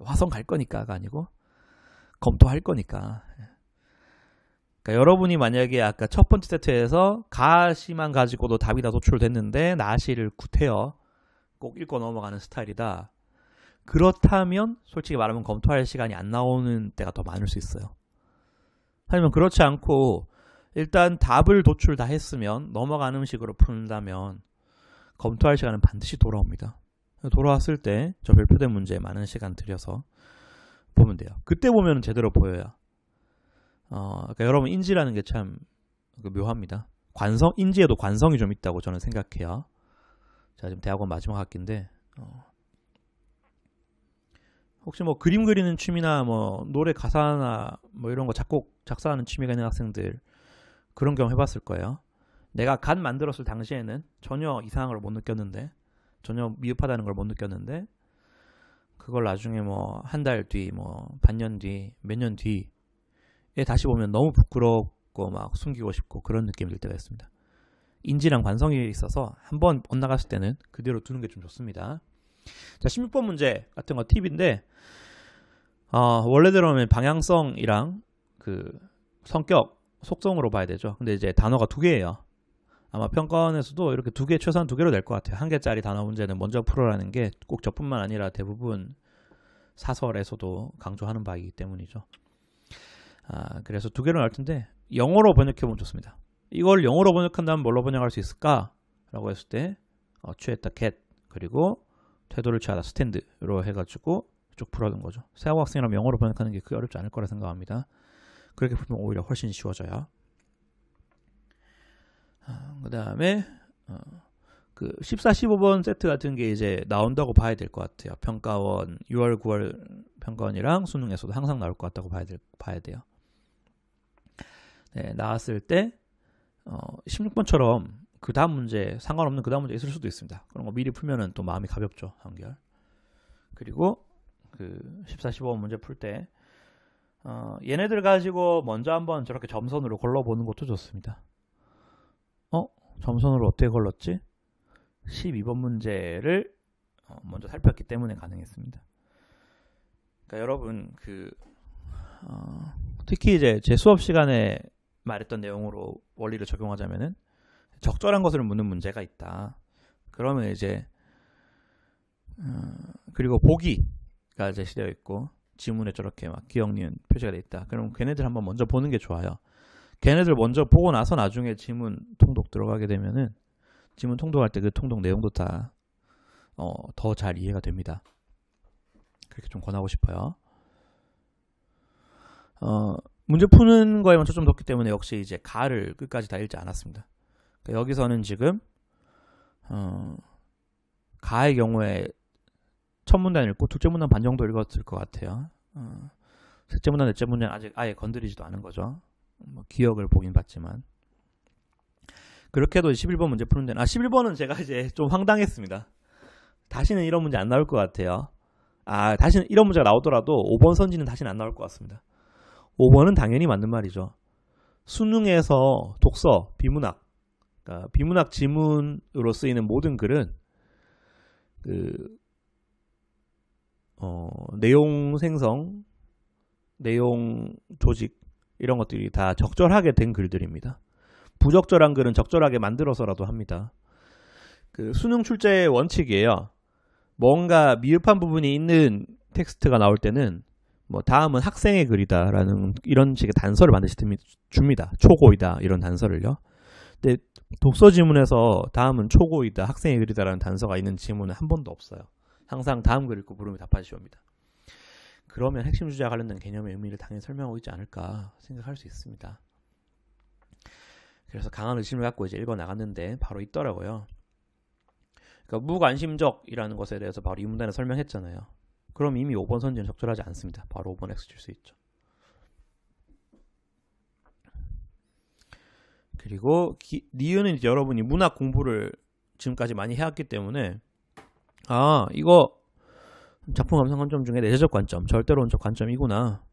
화성 갈 거니까가 아니고 검토할 거니까. 그러니까 여러분이 만약에 아까 첫 번째 세트에서 가시만 가지고도 답이 다 도출됐는데 나시를 구태여 꼭 읽고 넘어가는 스타일이다. 그렇다면 솔직히 말하면 검토할 시간이 안 나오는 때가 더 많을 수 있어요. 하지만 그렇지 않고 일단 답을 도출 다 했으면 넘어가는 식으로 푼다면 검토할 시간은 반드시 돌아옵니다. 돌아왔을 때 저 별표된 문제에 많은 시간 들여서 보면 돼요. 그때 보면 제대로 보여요. 그러니까 여러분 인지라는 게 참 묘합니다. 인지에도 관성이 좀 있다고 저는 생각해요. 제가 지금 대학원 마지막 학기인데 혹시 그림 그리는 취미나 노래 가사나 이런 거 작사하는 취미가 있는 학생들 그런 경험 해봤을 거예요. 내가 간 만들었을 당시에는 전혀 이상한 걸 못 느꼈는데 전혀 미흡하다는 걸 못 느꼈는데 그걸 나중에 한 달 뒤, 반년 뒤, 몇 년 뒤에 다시 보면 너무 부끄럽고 막 숨기고 싶고 그런 느낌이 들 때가 있습니다. 인지랑 관성이 있어서 한번 엇나갔을 때는 그대로 두는 게 좀 좋습니다. 자, 16번 문제 같은 거 팁인데 원래대로면 방향성이랑 그 성격, 속성으로 봐야 되죠. 근데 이제 단어가 두 개예요. 아마 평가원에서도 이렇게 최소한 두 개로 낼 것 같아요. 1개짜리 단어 문제는 먼저 풀어라는 게 꼭 저뿐만 아니라 대부분 사설에서도 강조하는 바이기 때문이죠. 그래서 2개로 나올 텐데 영어로 번역해보면 좋습니다. 이걸 영어로 번역한다면 뭘로 번역할 수 있을까? 라고 했을 때 취했다 get 그리고 태도를 취하다 stand로 해가지고 쭉 풀어둔 거죠. 새하고 학생이라면 영어로 번역하는 게 크게 어렵지 않을 거라 생각합니다. 그렇게 풀면 오히려 훨씬 쉬워져요. 그 다음에 그 14, 15번 세트 같은 게 이제 나온다고 봐야 될 것 같아요. 평가원 6월, 9월 평가원이랑 수능에서도 항상 나올 것 같다고 봐야 돼요. 네, 나왔을 때 16번처럼 그 다음 문제 상관없는 그 다음 문제 있을 수도 있습니다. 그런 거 미리 풀면은 또 마음이 가볍죠. 한결. 그리고 그 14, 15번 문제 풀 때 얘네들 가지고 먼저 한번 저렇게 점선으로 걸러보는 것도 좋습니다. 점선으로 어떻게 걸렀지? 12번 문제를 먼저 살폈기 때문에 가능했습니다. 그러니까 여러분 특히 이제 제 수업 시간에 말했던 내용으로 원리를 적용하자면은 적절한 것을 묻는 문제가 있다. 그러면 이제 그리고 보기가 제시되어 있고 지문에 저렇게 막 기억, 니은 표시가 되어 있다. 그럼 걔네들 한번 먼저 보는 게 좋아요. 걔네들 먼저 보고 나서 나중에 지문 통독 들어가게 되면은 지문 통독할 때 그 통독 내용도 다 더 잘 이해가 됩니다. 그렇게 좀 권하고 싶어요. 문제 푸는 거에만 초점 뒀기 때문에 역시 이제 가를 끝까지 다 읽지 않았습니다. 그러니까 여기서는 지금 가의 경우에 첫 문단 읽고 둘째 문단 반 정도 읽었을 것 같아요. 셋째 문단, 넷째 문단 아직 아예 건드리지도 않은 거죠. 뭐 기억을 보긴 봤지만. 그렇게 해도 11번 문제 푸는 데는 11번은 제가 이제 좀 황당했습니다. 다시는 이런 문제 안 나올 것 같아요. 다시는 이런 문제가 나오더라도 5번 선지는 다시는 안 나올 것 같습니다. 5번은 당연히 맞는 말이죠. 수능에서 독서, 비문학, 그러니까 비문학 지문으로 쓰이는 모든 글은 내용 생성, 내용 조직 이런 것들이 다 적절하게 된 글들입니다. 부적절한 글은 적절하게 만들어서라도 합니다. 수능 출제 원칙이에요. 뭔가 미흡한 부분이 있는 텍스트가 나올 때는 뭐 다음은 학생의 글이다라는 이런 식의 단서를 반드시 줍니다. 초고이다 이런 단서를요. 근데 독서 지문에서 다음은 초고이다, 학생의 글이다라는 단서가 있는 지문은 한 번도 없어요. 항상 다음 글 읽고 물으면 답하시오 입니다. 그러면 핵심 주제와 관련된 개념의 의미를 당연히 설명하고 있지 않을까 생각할 수 있습니다. 그래서 강한 의심을 갖고 이제 읽어 나갔는데 바로 있더라고요. 그러니까 무관심적이라는 것에 대해서 바로 이 문단에 설명했잖아요. 그럼 이미 5번 선지는 적절하지 않습니다. 바로 5번 X 줄 수 있죠. 그리고 니은은 이제 여러분이 문학 공부를 지금까지 많이 해왔기 때문에 이거 작품 감상 관점 중에 내재적 관점, 절대론적 관점이구나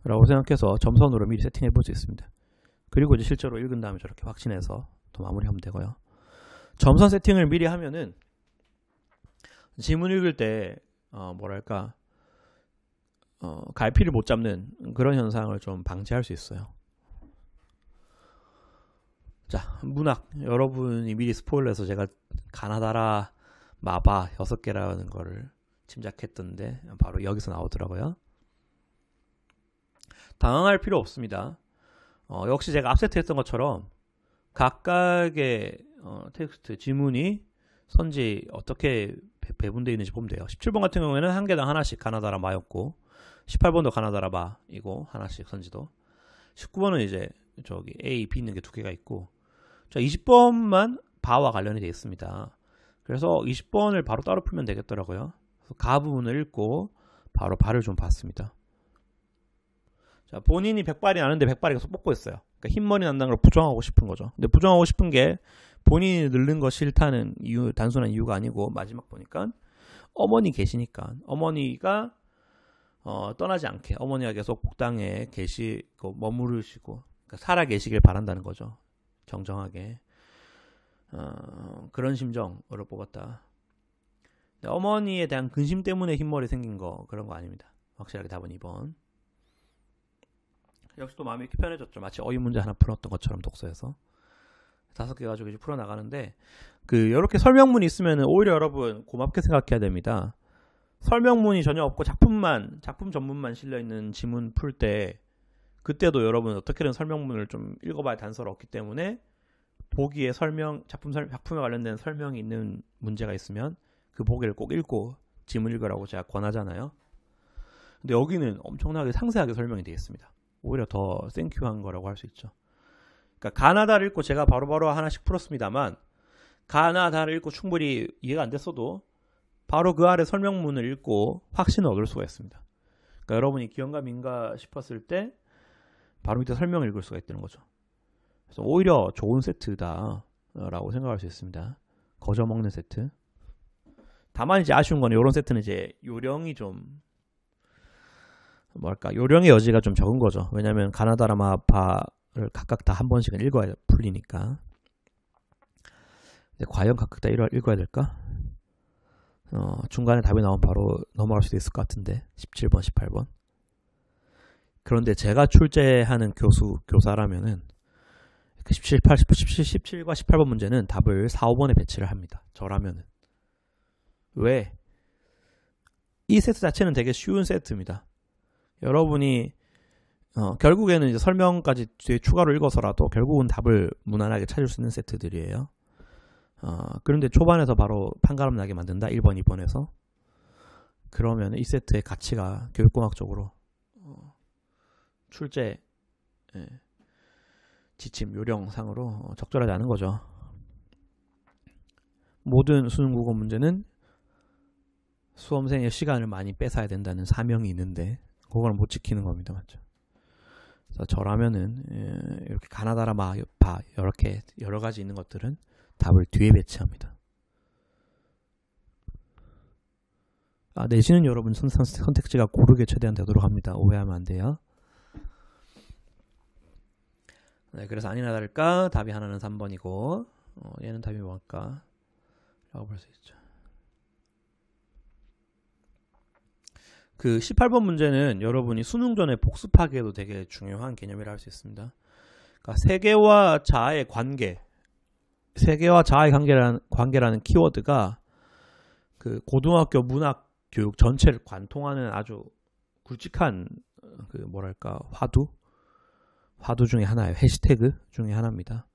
라고 생각해서 점선으로 미리 세팅해 볼 수 있습니다. 그리고 이제 실제로 읽은 다음에 저렇게 확신해서 또 마무리하면 되고요. 점선 세팅을 미리 하면은 지문 읽을 때 갈피를 못 잡는 그런 현상을 좀 방지할 수 있어요. 자, 문학 여러분이 미리 스포일러해서 제가 가나다라 마바 6개라는 거를 짐작했던데 바로 여기서 나오더라고요. 당황할 필요 없습니다. 역시 제가 앞세트 했던 것처럼 각각의 텍스트 지문이 선지 어떻게 배분되어 있는지 보면 돼요. 17번 같은 경우에는 한 개당 하나씩 가나다라 마였고 18번도 가나다라 마이고 하나씩 선지도 19번은 이제 저기 A, B 있는 게 2개가 있고 자 20번만 바와 관련이 되어 있습니다. 그래서 20번을 바로 따로 풀면 되겠더라고요. 그래서 가 부분을 읽고 바로 발을 좀 봤습니다. 자, 본인이 백발이 나는데 백발이 계속 뽑고 있어요. 그러니까 흰머리 난다는 걸 부정하고 싶은 거죠. 근데 부정하고 싶은 게 본인이 늙는 거 싫다는 이유, 단순한 이유가 아니고 마지막 보니까 어머니 계시니까 어머니가 떠나지 않게 어머니가 계속 복당에 계시고 머무르시고 그러니까 살아 계시길 바란다는 거죠. 정정하게 그런 심정으로 뽑았다. 어머니에 대한 근심 때문에 흰머리 생긴 거 그런 거 아닙니다. 확실하게 답은 2번. 역시 또 마음이 이렇게 편해졌죠. 마치 어휘 문제 하나 풀었던 것처럼 독서에서. 5개 가지고 이제 풀어나가는데, 이렇게 설명문이 있으면 오히려 여러분 고맙게 생각해야 됩니다. 설명문이 전혀 없고 작품 전문만 실려있는 지문 풀 때, 그때도 여러분 어떻게든 설명문을 좀 읽어봐야 단서가 없기 때문에, 보기에 작품에 관련된 설명이 있는 문제가 있으면 그 보기를 꼭 읽고 지문 읽으라고 제가 권하잖아요. 근데 여기는 엄청나게 상세하게 설명이 되어 있습니다. 오히려 더 땡큐한 거라고 할 수 있죠. 그러니까 가나다를 읽고 제가 바로바로 하나씩 풀었습니다만, 가나다를 읽고 충분히 이해가 안 됐어도 바로 그 아래 설명문을 읽고 확신을 얻을 수가 있습니다. 그러니까 여러분이 기억감인가 싶었을 때 바로 밑에 설명을 읽을 수가 있다는 거죠. 그래서 오히려 좋은 세트다 라고 생각할 수 있습니다. 거저 먹는 세트. 다만 이제 아쉬운 건 이런 세트는 이제 요령이 좀 요령의 여지가 좀 적은 거죠. 왜냐면 가나다라마파를 각각 다 한 번씩은 읽어야 풀리니까. 과연 각각 다 읽어야 될까? 중간에 답이 나오면 바로 넘어갈 수도 있을 것 같은데 17번, 18번. 그런데 제가 출제하는 교사라면은 17과 18번 문제는 답을 4, 5번에 배치를 합니다. 저라면은. 왜? 이 세트 자체는 되게 쉬운 세트입니다. 여러분이 결국에는 이제 설명까지 뒤에 추가로 읽어서라도 결국은 답을 무난하게 찾을 수 있는 세트들이에요. 그런데 초반에서 바로 판가름 나게 만든다. 1번, 2번에서. 그러면 이 세트의 가치가 교육공학적으로 출제 지침 요령상으로 적절하지 않은 거죠. 모든 수능 국어 문제는 수험생의 시간을 많이 뺏어야 된다는 사명이 있는데 그걸 못 지키는 겁니다. 맞죠? 그래서 저라면은 이렇게 가나다라마 이렇게 여러 가지 있는 것들은 답을 뒤에 배치합니다. 내신은 여러분 선택지가 고르게 최대한 되도록 합니다. 오해하면 안 돼요. 네, 그래서 아니나 다를까 답이 하나는 3번이고 얘는 답이 뭘까? 라고 볼 수 있죠. 18번 문제는 여러분이 수능 전에 복습하기에도 되게 중요한 개념이라 할 수 있습니다. 그러니까 세계와 자아의 관계, 세계와 자아의 관계라는 키워드가 고등학교 문학 교육 전체를 관통하는 아주 굵직한 화두 중에 하나예요. 해시태그 중에 하나입니다.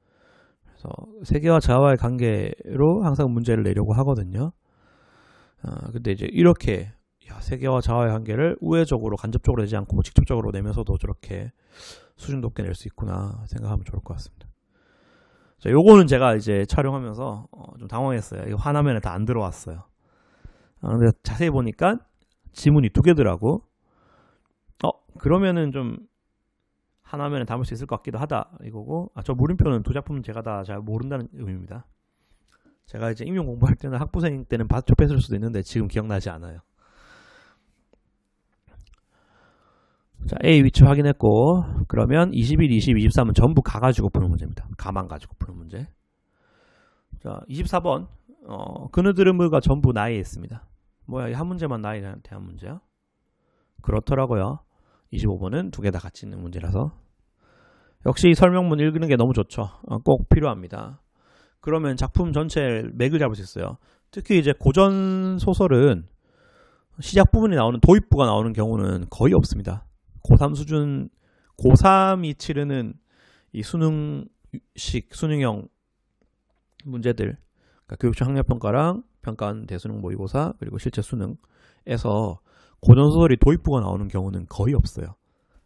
그래서 세계와 자아의 관계로 항상 문제를 내려고 하거든요. 근데 이제 이렇게 세계와 자아의 관계를 우회적으로 간접적으로 내지 않고 직접적으로 내면서도 저렇게 수준 높게 낼 수 있구나 생각하면 좋을 것 같습니다. 자, 요거는 제가 이제 촬영하면서 좀 당황했어요. 이거 하나면에 다 안 들어왔어요. 근데 자세히 보니까 지문이 2개더라고. 그러면은 좀 하나면에 담을 수 있을 것 같기도 하다 이거고. 저 물음표는 2작품은 제가 다 잘 모른다는 의미입니다. 제가 이제 임용 공부할 때는 학부생 때는 봤죠 뺐을 수도 있는데 지금 기억나지 않아요. 자, A 위치 확인했고, 그러면 21, 22, 23은 전부 가가지고 푸는 문제입니다. 가만 가지고 푸는 문제. 자, 24번, 그느드름의가 전부 나이에 있습니다. 뭐야, 이 한 문제만 나이에 대한 문제야? 그렇더라고요. 25번은 2개 다 같이 있는 문제라서. 역시 설명문 읽는 게 너무 좋죠. 꼭 필요합니다. 그러면 작품 전체를 맥을 잡을 수 있어요. 특히 이제 고전 소설은 시작 부분이 나오는 도입부가 나오는 경우는 거의 없습니다. 고3 수준, 고3이 치르는 이 수능형 문제들, 그러니까 교육청 학력평가랑 평가원 대수능 모의고사 그리고 실제 수능에서 고전소설이 도입부가 나오는 경우는 거의 없어요.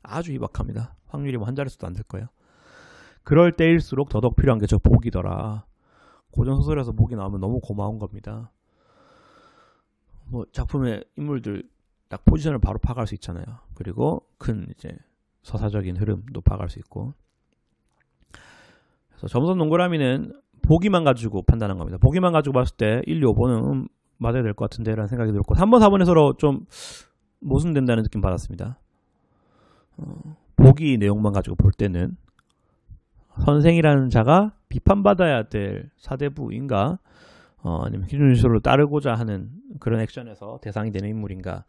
아주 희박합니다. 확률이 한 자릿수도 안 될 거예요. 그럴 때일수록 더더욱 필요한 게 저 보기더라. 고전소설에서 보기 나오면 너무 고마운 겁니다. 작품의 인물들 딱 포지션을 바로 파악할 수 있잖아요. 그리고 큰 이제 서사적인 흐름도 파악할 수 있고. 그래서 점선 동그라미는 보기만 가지고 판단한 겁니다. 보기만 가지고 봤을 때 1, 2, 5번은 맞아야 될 것 같은데 라는 생각이 들었고 3번, 4번에서 좀 모순된다는 느낌 받았습니다. 보기 내용만 가지고 볼 때는 선생이라는 자가 비판받아야 될 사대부인가 아니면 기준질서를 따르고자 하는 그런 액션에서 대상이 되는 인물인가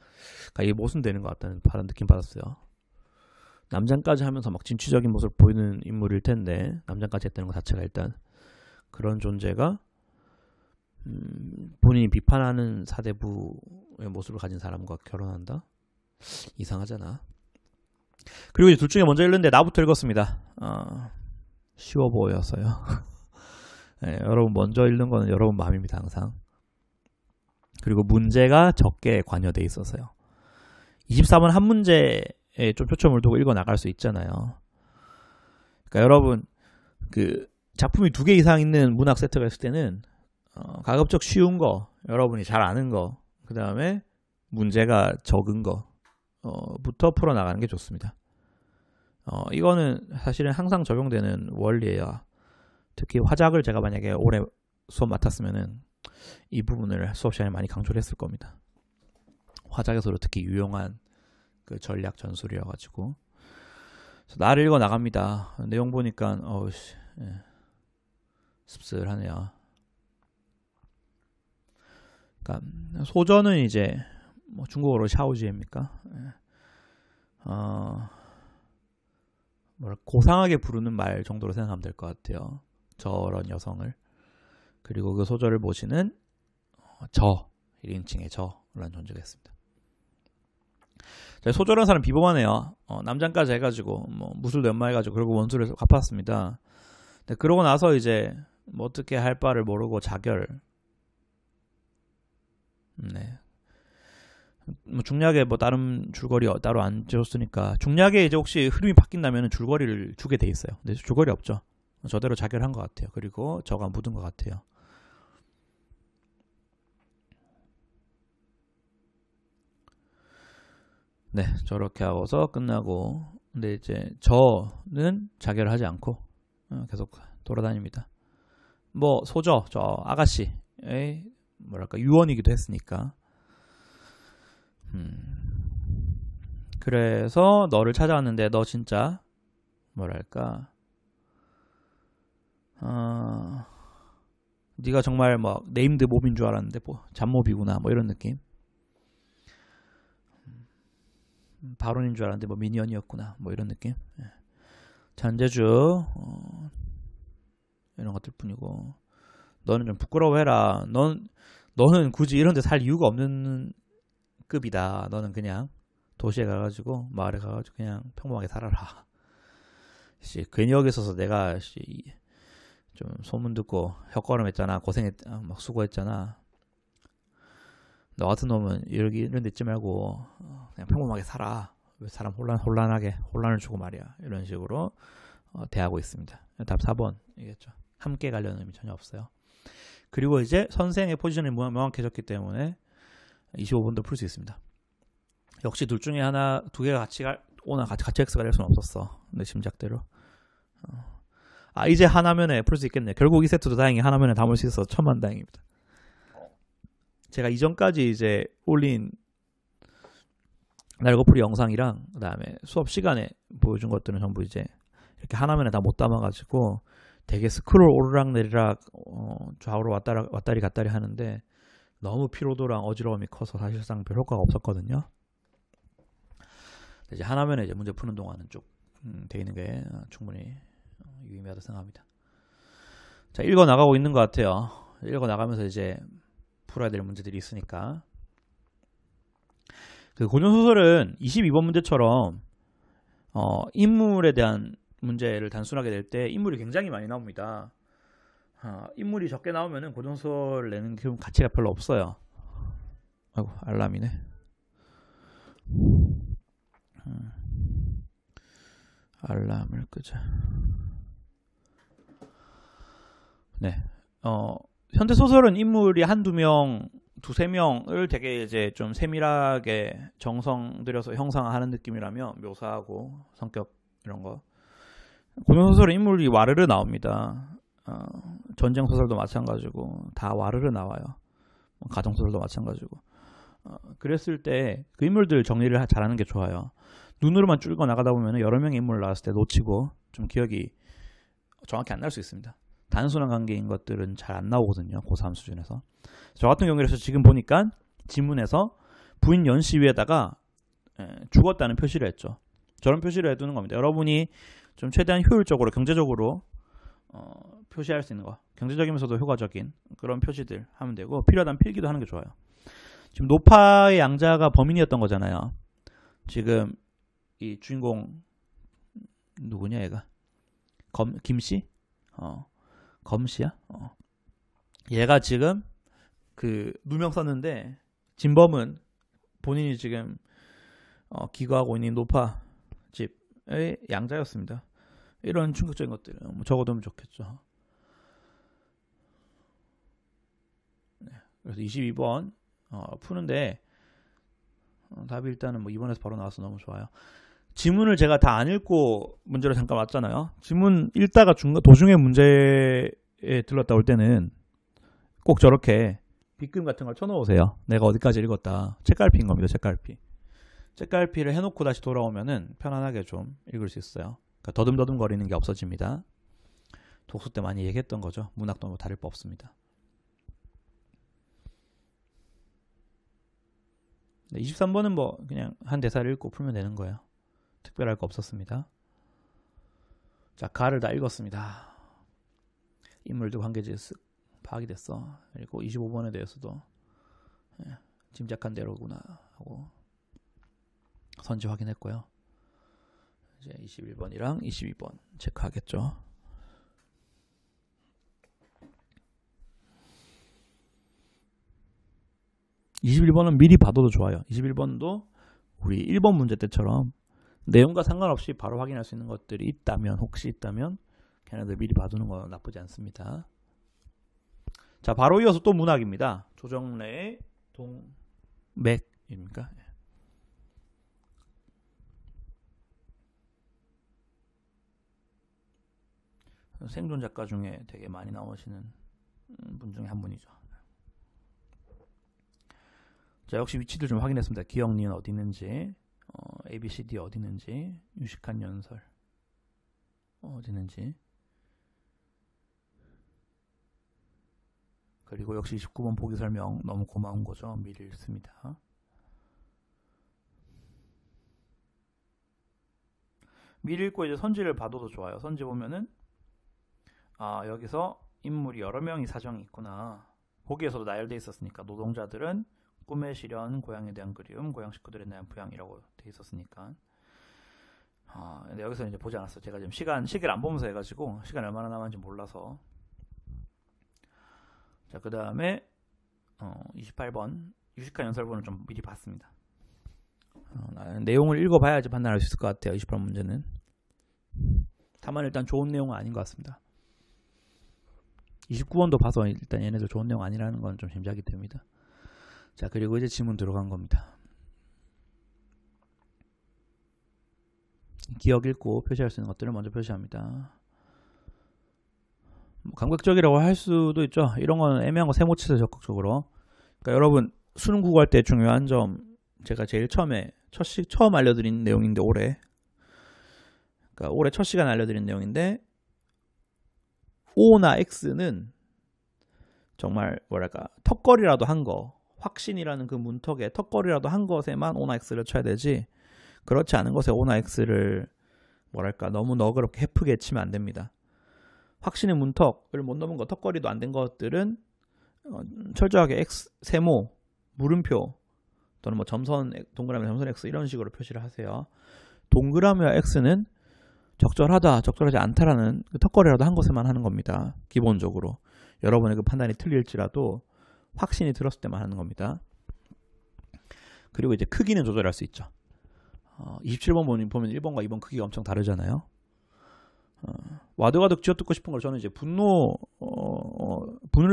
이게 모순되는 것 같다는 느낌 받았어요. 남장까지 하면서 막 진취적인 모습을 보이는 인물일 텐데 남장까지 했다는 것 자체가 일단 그런 존재가 본인이 비판하는 사대부의 모습을 가진 사람과 결혼한다? 이상하잖아. 그리고 이제 둘 중에 먼저 읽는데 나부터 읽었습니다. 쉬워 보여서요. 네, 여러분 먼저 읽는 거는 여러분 마음입니다. 항상. 그리고 문제가 적게 관여돼 있어서요. 24번 한 문제에 좀 초점을 두고 읽어 나갈 수 있잖아요. 그러니까 여러분 그 작품이 2개 이상 있는 문학 세트가 있을 때는 가급적 쉬운 거, 여러분이 잘 아는 거, 그 다음에 문제가 적은 거부터 풀어나가는 게 좋습니다. 이거는 사실은 항상 적용되는 원리예요. 특히 화작을 제가 만약에 올해 수업 맡았으면은 이 부분을 수업 시간에 많이 강조를 했을 겁니다. 화작에서도 특히 유용한 그 전략 전술이어가지고. 나를 읽어 나갑니다. 내용 보니까 씁쓸하네요. 그러니까 소저는 이제 뭐 중국어로 샤오지입니까? 고상하게 부르는 말 정도로 생각하면 될 것 같아요. 저런 여성을. 그리고 그 소저를 모시는 1인칭의 저라는 존재가 있습니다. 소저라는 사람 비범하네요. 남장까지 해가지고 뭐 무술도 연마해가지고 그리고 원수를 갚았습니다. 근데 그러고 나서 이제 뭐 어떻게 할 바를 모르고 자결. 네. 뭐 중략에 뭐 다른 줄거리 따로 안 줬으니까 중략에 이제 혹시 흐름이 바뀐다면 줄거리를 주게 돼 있어요. 근데 줄거리 없죠. 저대로 자결한 것 같아요. 그리고 저가 묻은 것 같아요. 네, 저렇게 하고서 끝나고, 근데 이제 저는 자결을 하지 않고 계속 돌아다닙니다. 뭐 소저, 저 아가씨의 뭐랄까 유언이기도 했으니까. 그래서 너를 찾아왔는데 너 진짜 뭐랄까 네가 정말 뭐 네임드 몹인 줄 알았는데 뭐 잡몹이구나 뭐 이런 느낌. 바론인 줄 알았는데 뭐 미니언이었구나 뭐 이런 느낌. 잔재주 이런 것들 뿐이고 너는 좀 부끄러워해라. 너는 굳이 이런 데 살 이유가 없는 급이다. 너는 그냥 도시에 가가지고 마을에 가가지고 그냥 평범하게 살아라. 괜히 여기 있어서 내가 좀 소문 듣고 혀걸음했잖아. 막 수고했잖아. 너 같은 놈은 이런 데 있지 말고 그냥 평범하게 살아. 왜 사람 혼란을 주고 말이야. 이런 식으로 대하고 있습니다. 답 4번이겠죠. 함께 가려는 의미 전혀 없어요. 그리고 이제 선생의 포지션이 명확해졌기 때문에 25번도 풀 수 있습니다. 역시 둘 중에 하나, 2개가 같이 X가 될 수는 없었어. 내 짐작대로. 이제 하나면에 풀 수 있겠네. 결국 이 세트도 다행히 하나면에 담을 수 있어서 천만다행입니다. 제가 이전까지 이제 올린 날거풀이 영상이랑 그 다음에 수업 시간에 보여준 것들은 전부 이제 이렇게 하나면에 다 못 담아가지고 되게 스크롤 오르락내리락 좌우로 왔다리 갔다리 하는데 너무 피로도랑 어지러움이 커서 사실상 별 효과가 없었거든요. 이제 하나면에 이제 문제 푸는 동안은 쭉 돼 있는 게 충분히 유의미하다 생각합니다. 자, 읽어 나가고 있는 것 같아요. 읽어 나가면서 이제 풀어야 될 문제들이 있으니까. 그 고전소설은 22번 문제처럼 인물에 대한 문제를 단순하게 낼 때 인물이 굉장히 많이 나옵니다. 인물이 적게 나오면은 고전소설 내는 가치가 별로 없어요. 아이고, 알람이네. 알람을 끄자. 네. 현대소설은 인물이 한두 명, 두세 명을 되게 이제 좀 세밀하게 정성 들여서 형상화하는 느낌이라면 묘사하고 성격 이런 거. 고전소설은 인물이 와르르 나옵니다. 전쟁소설도 마찬가지고 다 와르르 나와요. 가정소설도 마찬가지고. 그랬을 때 그 인물들 정리를 잘하는 게 좋아요. 눈으로만 쭉 나가다 보면 여러 명의 인물을 나왔을 때 놓치고 좀 기억이 정확히 안 날 수 있습니다. 단순한 관계인 것들은 잘 안 나오거든요. 고3 수준에서. 저 같은 경우에서 지금 보니까 지문에서 부인 연씨 위에다가 죽었다는 표시를 했죠. 저런 표시를 해두는 겁니다. 여러분이 좀 최대한 효율적으로 경제적으로 표시할 수 있는 거, 경제적이면서도 효과적인 그런 표시들 하면 되고, 필요하다면 필기도 하는 게 좋아요. 지금 노파의 양자가 범인이었던 거잖아요. 지금 이 주인공 누구냐 얘가? 김씨? 검씨야? 얘가 지금 그 누명 썼는데 진범은 본인이 지금 기거하고 있는 노파 집의 양자였습니다. 이런 충격적인 것들은 뭐 적어두면 좋겠죠. 네, 그래서 22번 푸는데 답이 일단은 뭐 2번에서 바로 나와서 너무 좋아요. 지문을 제가 다 안 읽고 문제로 잠깐 왔잖아요. 지문 읽다가 도중에 문제에 들렀다 올 때는 꼭 저렇게 빗금 같은 걸 쳐놓으세요. 내가 어디까지 읽었다. 책갈피인 겁니다. 책갈피. 책갈피를 해놓고 다시 돌아오면은 편안하게 좀 읽을 수 있어요. 그러니까 더듬더듬 거리는 게 없어집니다. 독서 때 많이 얘기했던 거죠. 문학도 뭐 다를 바 없습니다. 23번은 뭐 그냥 한 대사를 읽고 풀면 되는 거예요. 특별할 거 없었습니다. 자, 가를 다 읽었습니다. 인물도 관계지 쓱 파악이 됐어. 그리고 25번에 대해서도 짐작한 대로구나 하고 선지 확인했고요. 이제 21번이랑 22번 체크하겠죠. 21번은 미리 봐둬도 좋아요. 21번도 우리 1번 문제 때처럼 내용과 상관없이 바로 확인할 수 있는 것들이 있다면, 혹시 있다면 걔네들 미리 봐두는 건 나쁘지 않습니다. 자, 바로 이어서 또 문학입니다. 조정래의 동맥입니까? 생존 작가 중에 되게 많이 나오시는 분 중에 한 분이죠. 자, 역시 위치들 좀 확인했습니다. 기억, 니은 어디 있는지, A, B, C, D 어디 있는지, 유식한 연설 어디 있는지, 그리고 역시 29번 보기 설명 너무 고마운 거죠. 미리 읽습니다. 미리 읽고 이제 선지를 봐둬도 좋아요. 선지 보면은 여기서 인물이 여러 명이 사정이 있구나. 보기에서도 나열돼 있었으니까 노동자들은 꿈의 실현, 고향에 대한 그리움, 고향 식구들에 대한 부양이라고 돼 있었으니까. 근데 여기서 이제 보지 않았어요. 제가 지금 시계를 안 보면서 해가지고 시간이 얼마나 남았는지 몰라서. 자, 그 다음에 28번 유식한 연설문을 좀 미리 봤습니다. 내용을 읽어봐야지 판단할 수 있을 것 같아요. 28번 문제는. 다만 일단 좋은 내용은 아닌 것 같습니다. 29번도 봐서 일단 얘네들 좋은 내용 아니라는 건 좀 짐작이 됩니다. 자, 그리고 이제 지문 들어간 겁니다. 기억 읽고 표시할 수 있는 것들을 먼저 표시합니다. 감각적이라고 할 수도 있죠. 이런 건 애매한 거 세모치세요. 적극적으로. 그러니까 여러분 수능 국어할 때 중요한 점, 제가 제일 처음 알려드린 내용인데 올해 첫 시간 알려드린 내용인데, O나 X는 정말 뭐랄까 턱걸이라도 한 거, 확신이라는 그 문턱에 턱걸이라도 한 것에만 O나 X를 쳐야 되지, 그렇지 않은 것에 O나 X를 뭐랄까 너무 너그럽게 헤프게 치면 안 됩니다. 확신의 문턱을 못 넘은 거, 턱걸이도 안 된 것들은 철저하게 X, 세모, 물음표 또는 뭐 점선, 동그라미, 점선 X 이런 식으로 표시를 하세요. 동그라미와 X는 적절하다, 적절하지 않다라는 그 턱걸이라도 한 것에만 하는 겁니다. 기본적으로 여러분의 그 판단이 틀릴지라도 확신이 들었을 때만 하는 겁니다. 그리고 이제 크기는 조절할 수 있죠. 27번 보면 1번과 2번 크기가 엄청 다르잖아요. 와드가득 쥐어뜯고 싶은 걸 저는 이제 분을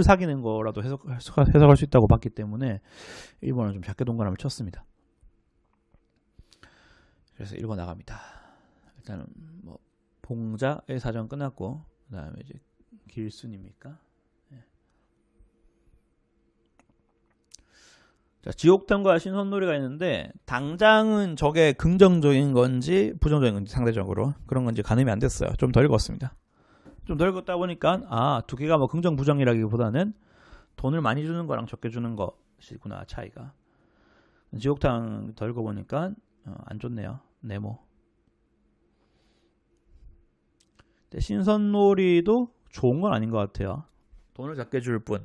사귀는 거라도 해석할 수 있다고 봤기 때문에 1번은 좀 작게 동그라미를 쳤습니다. 그래서 1번 나갑니다. 일단은 뭐 봉자의 사전 끝났고, 그 다음에 이제 길순입니까? 네. 자, 지옥탄과 신선놀이가 있는데, 당장은 저게 긍정적인 건지 부정적인 건지 상대적으로 그런 건지 가늠이 안 됐어요. 좀 덜 읽었습니다. 좀 덜 읽었다 보니까 두 개가 뭐 긍정 부정이라기보다는 돈을 많이 주는 거랑 적게 주는 것이구나, 차이가. 지옥탄 덜 읽어보니까 안 좋네요. 네모. 신선놀이도 좋은 건 아닌 것 같아요. 돈을 작게 줄 뿐.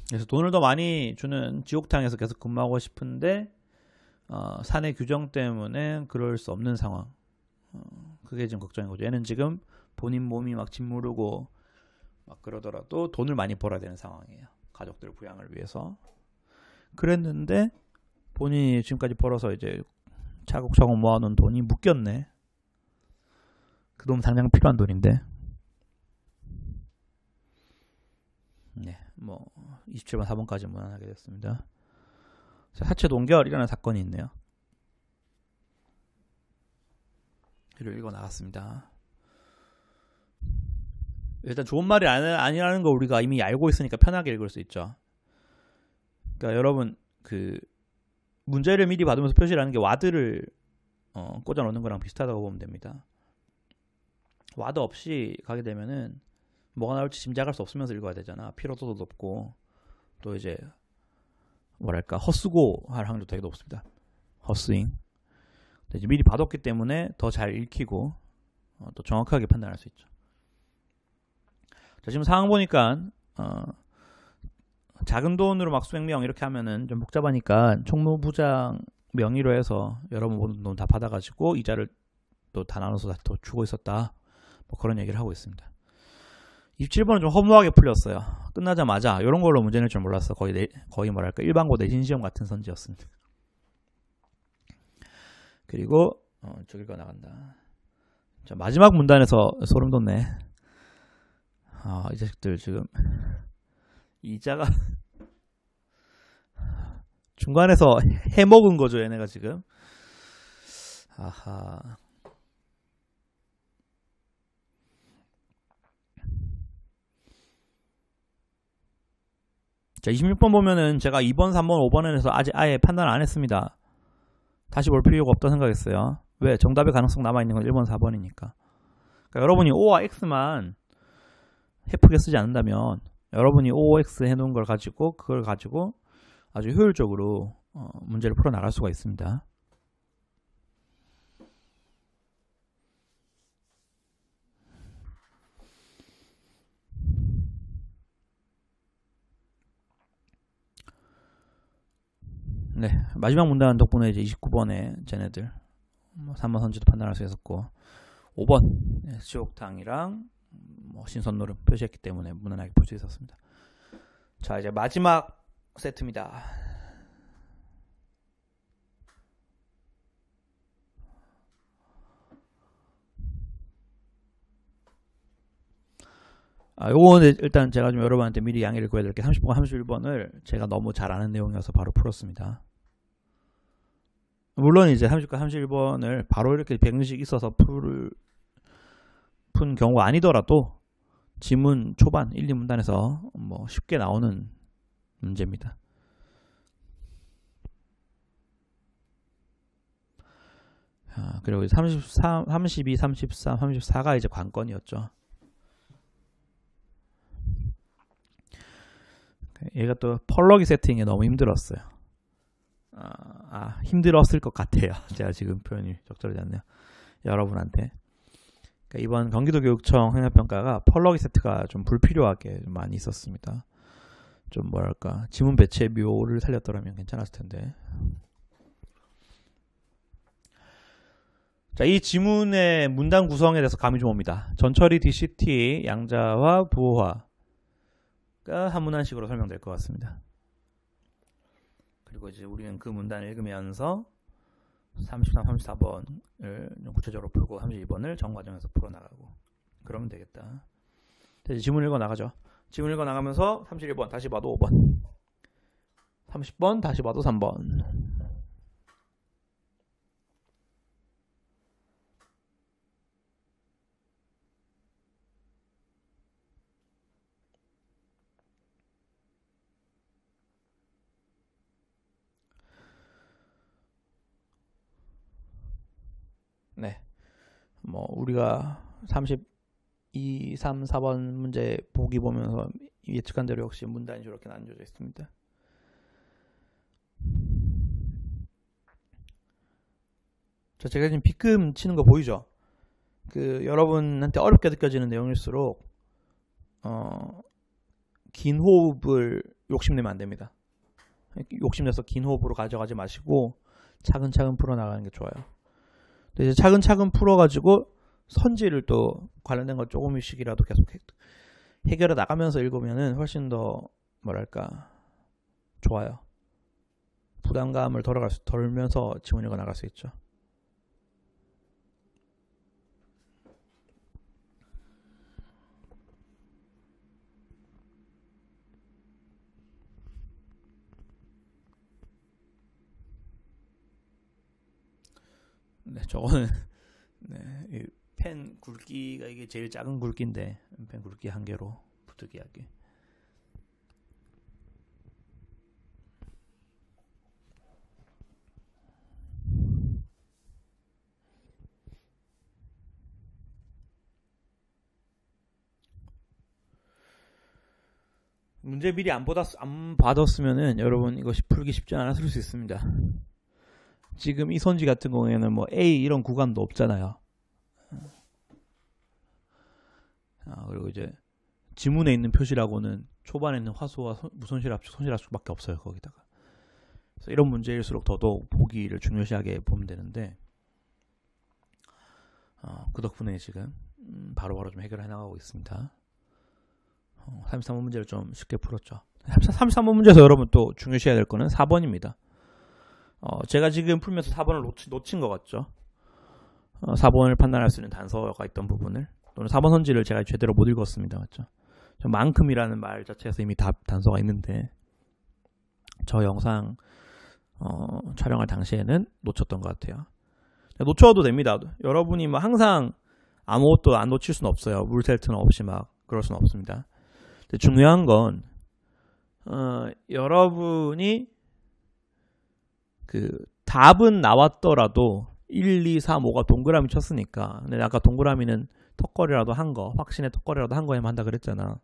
그래서 돈을 더 많이 주는 지옥탕에서 계속 근무하고 싶은데 사내 규정 때문에 그럴 수 없는 상황. 그게 지금 걱정인 거죠. 얘는 지금 본인 몸이 막 짓무르고 막 그러더라도 돈을 많이 벌어야 되는 상황이에요. 가족들 부양을 위해서. 그랬는데 본인이 지금까지 벌어서 이제 차곡차곡 모아놓은 돈이 묶였네. 그 돈 당장 필요한 돈인데. 네, 뭐 27번 4번까지 무난하게 됐습니다. 사체 동결이라는 사건이 있네요. 이를 읽어 나갔습니다. 일단 좋은 말이 아니라는 거 우리가 이미 알고 있으니까 편하게 읽을 수 있죠. 그러니까 여러분 그 문제를 미리 받으면서 표시라는 게 와드를 꽂아 놓는 거랑 비슷하다고 보면 됩니다. 와드 없이 가게 되면은 뭐가 나올지 짐작할 수 없으면서 읽어야 되잖아. 피로도도 높고 또 이제 뭐랄까 헛수고 할 확률도 되게 높습니다. 헛스윙. 이제 미리 봐뒀기 때문에 더 잘 읽히고 또 정확하게 판단할 수 있죠. 자, 지금 상황 보니까 작은 돈으로 막 수백명 이렇게 하면은 좀 복잡하니까 총무부장 명의로 해서 여러분 모든 돈 다 받아가지고 이자를 또 다 나눠서 더 주고 있었다. 뭐 그런 얘기를 하고 있습니다. 27번은 좀 허무하게 풀렸어요. 끝나자마자 이런 걸로 문제 낼 줄 몰랐어. 거의 뭐랄까 일반고 내신 시험 같은 선지였습니다. 그리고 저길 거 나간다. 자, 마지막 문단에서 소름 돋네. 이 자식들 지금 이자가 중간에서 해먹은 거죠. 얘네가 지금. 아하. 자, 26번 보면은 제가 2번, 3번, 5번에서 아직 아예 판단을 안 했습니다. 다시 볼 필요가 없다 생각했어요. 왜? 정답의 가능성 남아있는 건 1번, 4번이니까. 그러니까 여러분이 O와 X만 해프게 쓰지 않는다면 여러분이 O, X 해놓은 걸 가지고 그걸 가지고 아주 효율적으로 문제를 풀어나갈 수가 있습니다. 네, 마지막 문단 덕분에 이제 29번에 쟤네들 3번 선지도 판단할 수 있었고 5번 지옥탕이랑 신선노름 표시했기 때문에 무난하게 볼 수 있었습니다. 자, 이제 마지막 세트입니다. 요거는 일단 제가 좀 여러분한테 미리 양해를 구해야 될 게 30번, 31번을 제가 너무 잘 아는 내용이어서 바로 풀었습니다. 물론 이제 30과 31번을 바로 이렇게 100씩 있어서 푼 경우가 아니더라도 지문 초반 1, 2문단에서 뭐 쉽게 나오는 문제입니다. 그리고 33, 32, 33, 34가 이제 관건이었죠. 얘가 또 펄럭이 세팅이 너무 힘들었어요. 힘들었을 것 같아요. 제가 지금 표현이 적절하지 않네요. 여러분한테. 그러니까 이번 경기도교육청 행정평가가 펄럭이 세트가 좀 불필요하게 좀 많이 있었습니다. 좀 뭐랄까 지문 배치의 묘를 살렸더라면 괜찮았을 텐데. 자, 이 지문의 문단 구성에 대해서 감이 좀 옵니다. 전처리 DCT, 양자화, 부호화가 한 문단식으로 설명될 것 같습니다. 그리고 이제 우리는 그 문단을 읽으면서 33, 34번을 구체적으로 풀고 32번을 정과정에서 풀어나가고 그러면 되겠다. 이제 지문 읽어 나가죠. 지문 읽어 나가면서 31번 다시 봐도 5번 30번 다시 봐도 3번 네, 뭐 우리가 32, 3, 4번 문제 보기 보면서 예측한 대로 역시 문단이 저렇게 나뉘어져 있습니다. 자, 제가 지금 B금 치는 거 보이죠? 여러분한테 어렵게 느껴지는 내용일수록 긴 호흡을 욕심내면 안 됩니다. 욕심내서 긴 호흡으로 가져가지 마시고 차근차근 풀어나가는 게 좋아요. 근데 이제 차근차근 풀어가지고 선지를 또 관련된 거 조금씩이라도 계속 해결해 나가면서 읽으면은 훨씬 더 뭐랄까 좋아요. 부담감을 덜면서 지문 읽어 나갈 수 있죠. 네, 저거는 네, 펜 굵기가 이게 제일 작은 굵기인데 펜 굵기 한 개로 부득이하게. 문제 미리 안 받았으면은 여러분 이것이 풀기 쉽지 않았을 수 있습니다. 지금 이 선지 같은 경우에는 뭐 A 이런 구간도 없잖아요. 그리고 이제 지문에 있는 표시라고는 초반에 있는 화소와 무손실 압축, 손실 압축밖에 없어요. 거기다가. 그래서 이런 문제일수록 더더욱 보기를 중요시하게 보면 되는데 그 덕분에 지금 바로바로 좀 해결해 나가고 있습니다. 33번 문제를 좀 쉽게 풀었죠. 33번 문제에서 여러분 또 중요시해야 될 거는 4번입니다. 제가 지금 풀면서 4번을 놓친 것 같죠. 4번을 판단할 수 있는 단서가 있던 부분을 또는 4번 선지를 제가 제대로 못 읽었습니다. 맞죠? 만큼이라는 말 자체에서 이미 단서가 있는데 저 영상 촬영할 당시에는 놓쳤던 것 같아요. 놓쳐도 됩니다. 여러분이 막 항상 아무것도 안 놓칠 수는 없어요. 물셀트는 없이 막 그럴 수는 없습니다. 근데 중요한 건 여러분이 답은 나왔더라도 1, 2, 3, 5가 동그라미 쳤으니까 근데 아까 동그라미는 턱걸이라도 한 거, 확신의 턱걸이라도 한 거에만 한다 그랬잖아.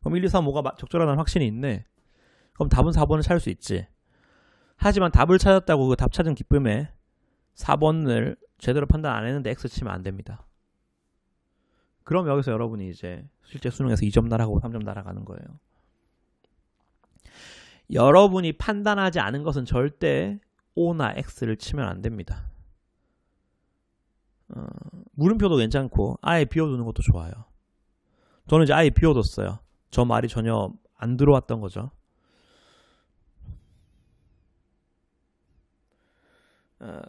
그럼 1, 2, 3, 5가 적절하다는 확신이 있네. 그럼 답은 4번을 찾을 수 있지. 하지만 답을 찾았다고 그 답 찾은 기쁨에 4번을 제대로 판단 안 했는데 X 치면 안 됩니다. 그럼 여기서 여러분이 이제 실제 수능에서 2점 날아가고 3점 날아가는 거예요. 여러분이 판단하지 않은 것은 절대 O나 X를 치면 안 됩니다. 물음표도 괜찮고 아예 비워두는 것도 좋아요. 저는 이제 아예 비워뒀어요. 저 말이 전혀 안 들어왔던 거죠.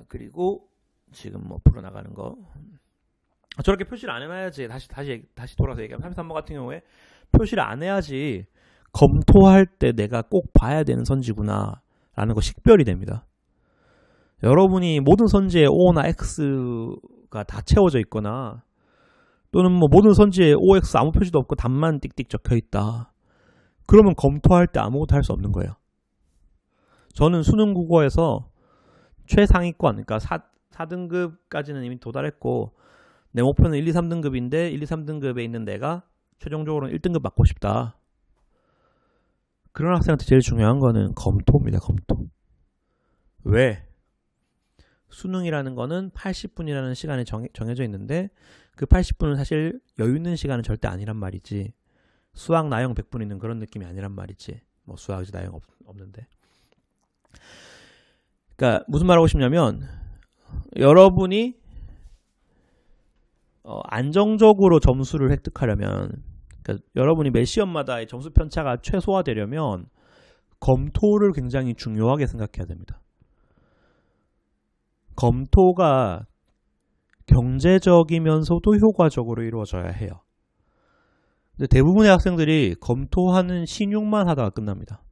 그리고 지금 뭐 풀어나가는 거 저렇게 표시를 안 해놔야지. 다시 돌아서 얘기하면 33번 같은 경우에 표시를 안 해야지 검토할 때 내가 꼭 봐야 되는 선지구나 라는 거 식별이 됩니다. 여러분이 모든 선지에 O나 X가 다 채워져 있거나 또는 뭐 모든 선지에 OX 아무 표시도 없고 답만 띡띡 적혀 있다. 그러면 검토할 때 아무것도 할 수 없는 거예요. 저는 수능 국어에서 최상위권, 그러니까 4등급까지는 이미 도달했고 내 목표는 1, 2, 3등급인데 1, 2, 3등급에 있는 내가 최종적으로는 1등급 받고 싶다. 그런 학생한테 제일 중요한 거는 검토입니다. 검토. 왜? 수능이라는 거는 80분이라는 시간이 정해져 있는데 그 80분은 사실 여유 있는 시간은 절대 아니란 말이지. 수학 나영 100분 있는 그런 느낌이 아니란 말이지. 뭐 수학이 나영 없는데. 그러니까 무슨 말 하고 싶냐면 여러분이 안정적으로 점수를 획득하려면 그러니까 여러분이 매 시험마다의 점수 편차가 최소화되려면 검토를 굉장히 중요하게 생각해야 됩니다. 검토가 경제적이면서도 효과적으로 이루어져야 해요. 근데 대부분의 학생들이 검토하는 신용만 하다가 끝납니다.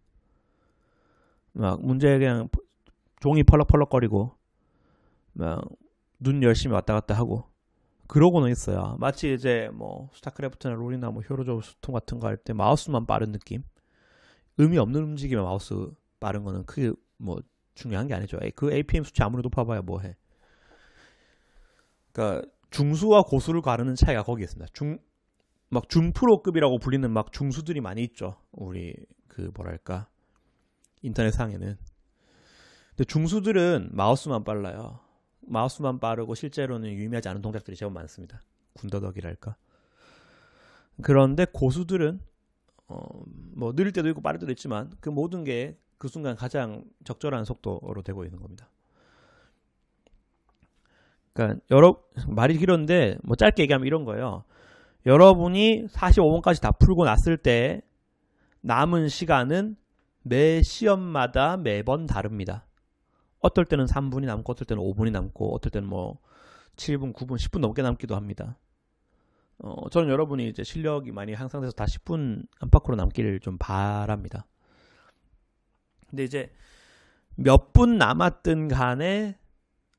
막 문제 그냥 종이 펄럭펄럭거리고 막 눈 열심히 왔다 갔다 하고 그러고는 있어요. 마치 이제 뭐 스타크래프트나 롤이나 뭐 히어로즈 오브 스톰 같은 거 할 때 마우스만 빠른 느낌. 의미 없는 움직임에 마우스 빠른 거는 크게 뭐 중요한 게 아니죠. 그 APM 수치 아무리 높아봐야 뭐해. 그러니까 중수와 고수를 가르는 차이가 거기에 있습니다. 막 준프로급이라고 불리는 막 중수들이 많이 있죠. 우리 그 뭐랄까 인터넷 상에는. 근데 중수들은 마우스만 빨라요. 마우스만 빠르고 실제로는 유의미하지 않은 동작들이 제법 많습니다. 군더더기랄까. 그런데 고수들은 뭐 느릴 때도 있고 빠를 때도 있지만 그 모든 게 그 순간 가장 적절한 속도로 되고 있는 겁니다. 그러니까 말이 길었는데 뭐 짧게 얘기하면 이런 거예요. 여러분이 45번까지 다 풀고 났을 때 남은 시간은 매 시험마다 매번 다릅니다. 어떨 때는 3분이 남고 어떨 때는 5분이 남고 어떨 때는 뭐 7분, 9분, 10분 넘게 남기도 합니다. 저는 여러분이 이제 실력이 많이 향상돼서 다 10분 안팎으로 남기를 좀 바랍니다. 근데 이제 몇 분 남았든 간에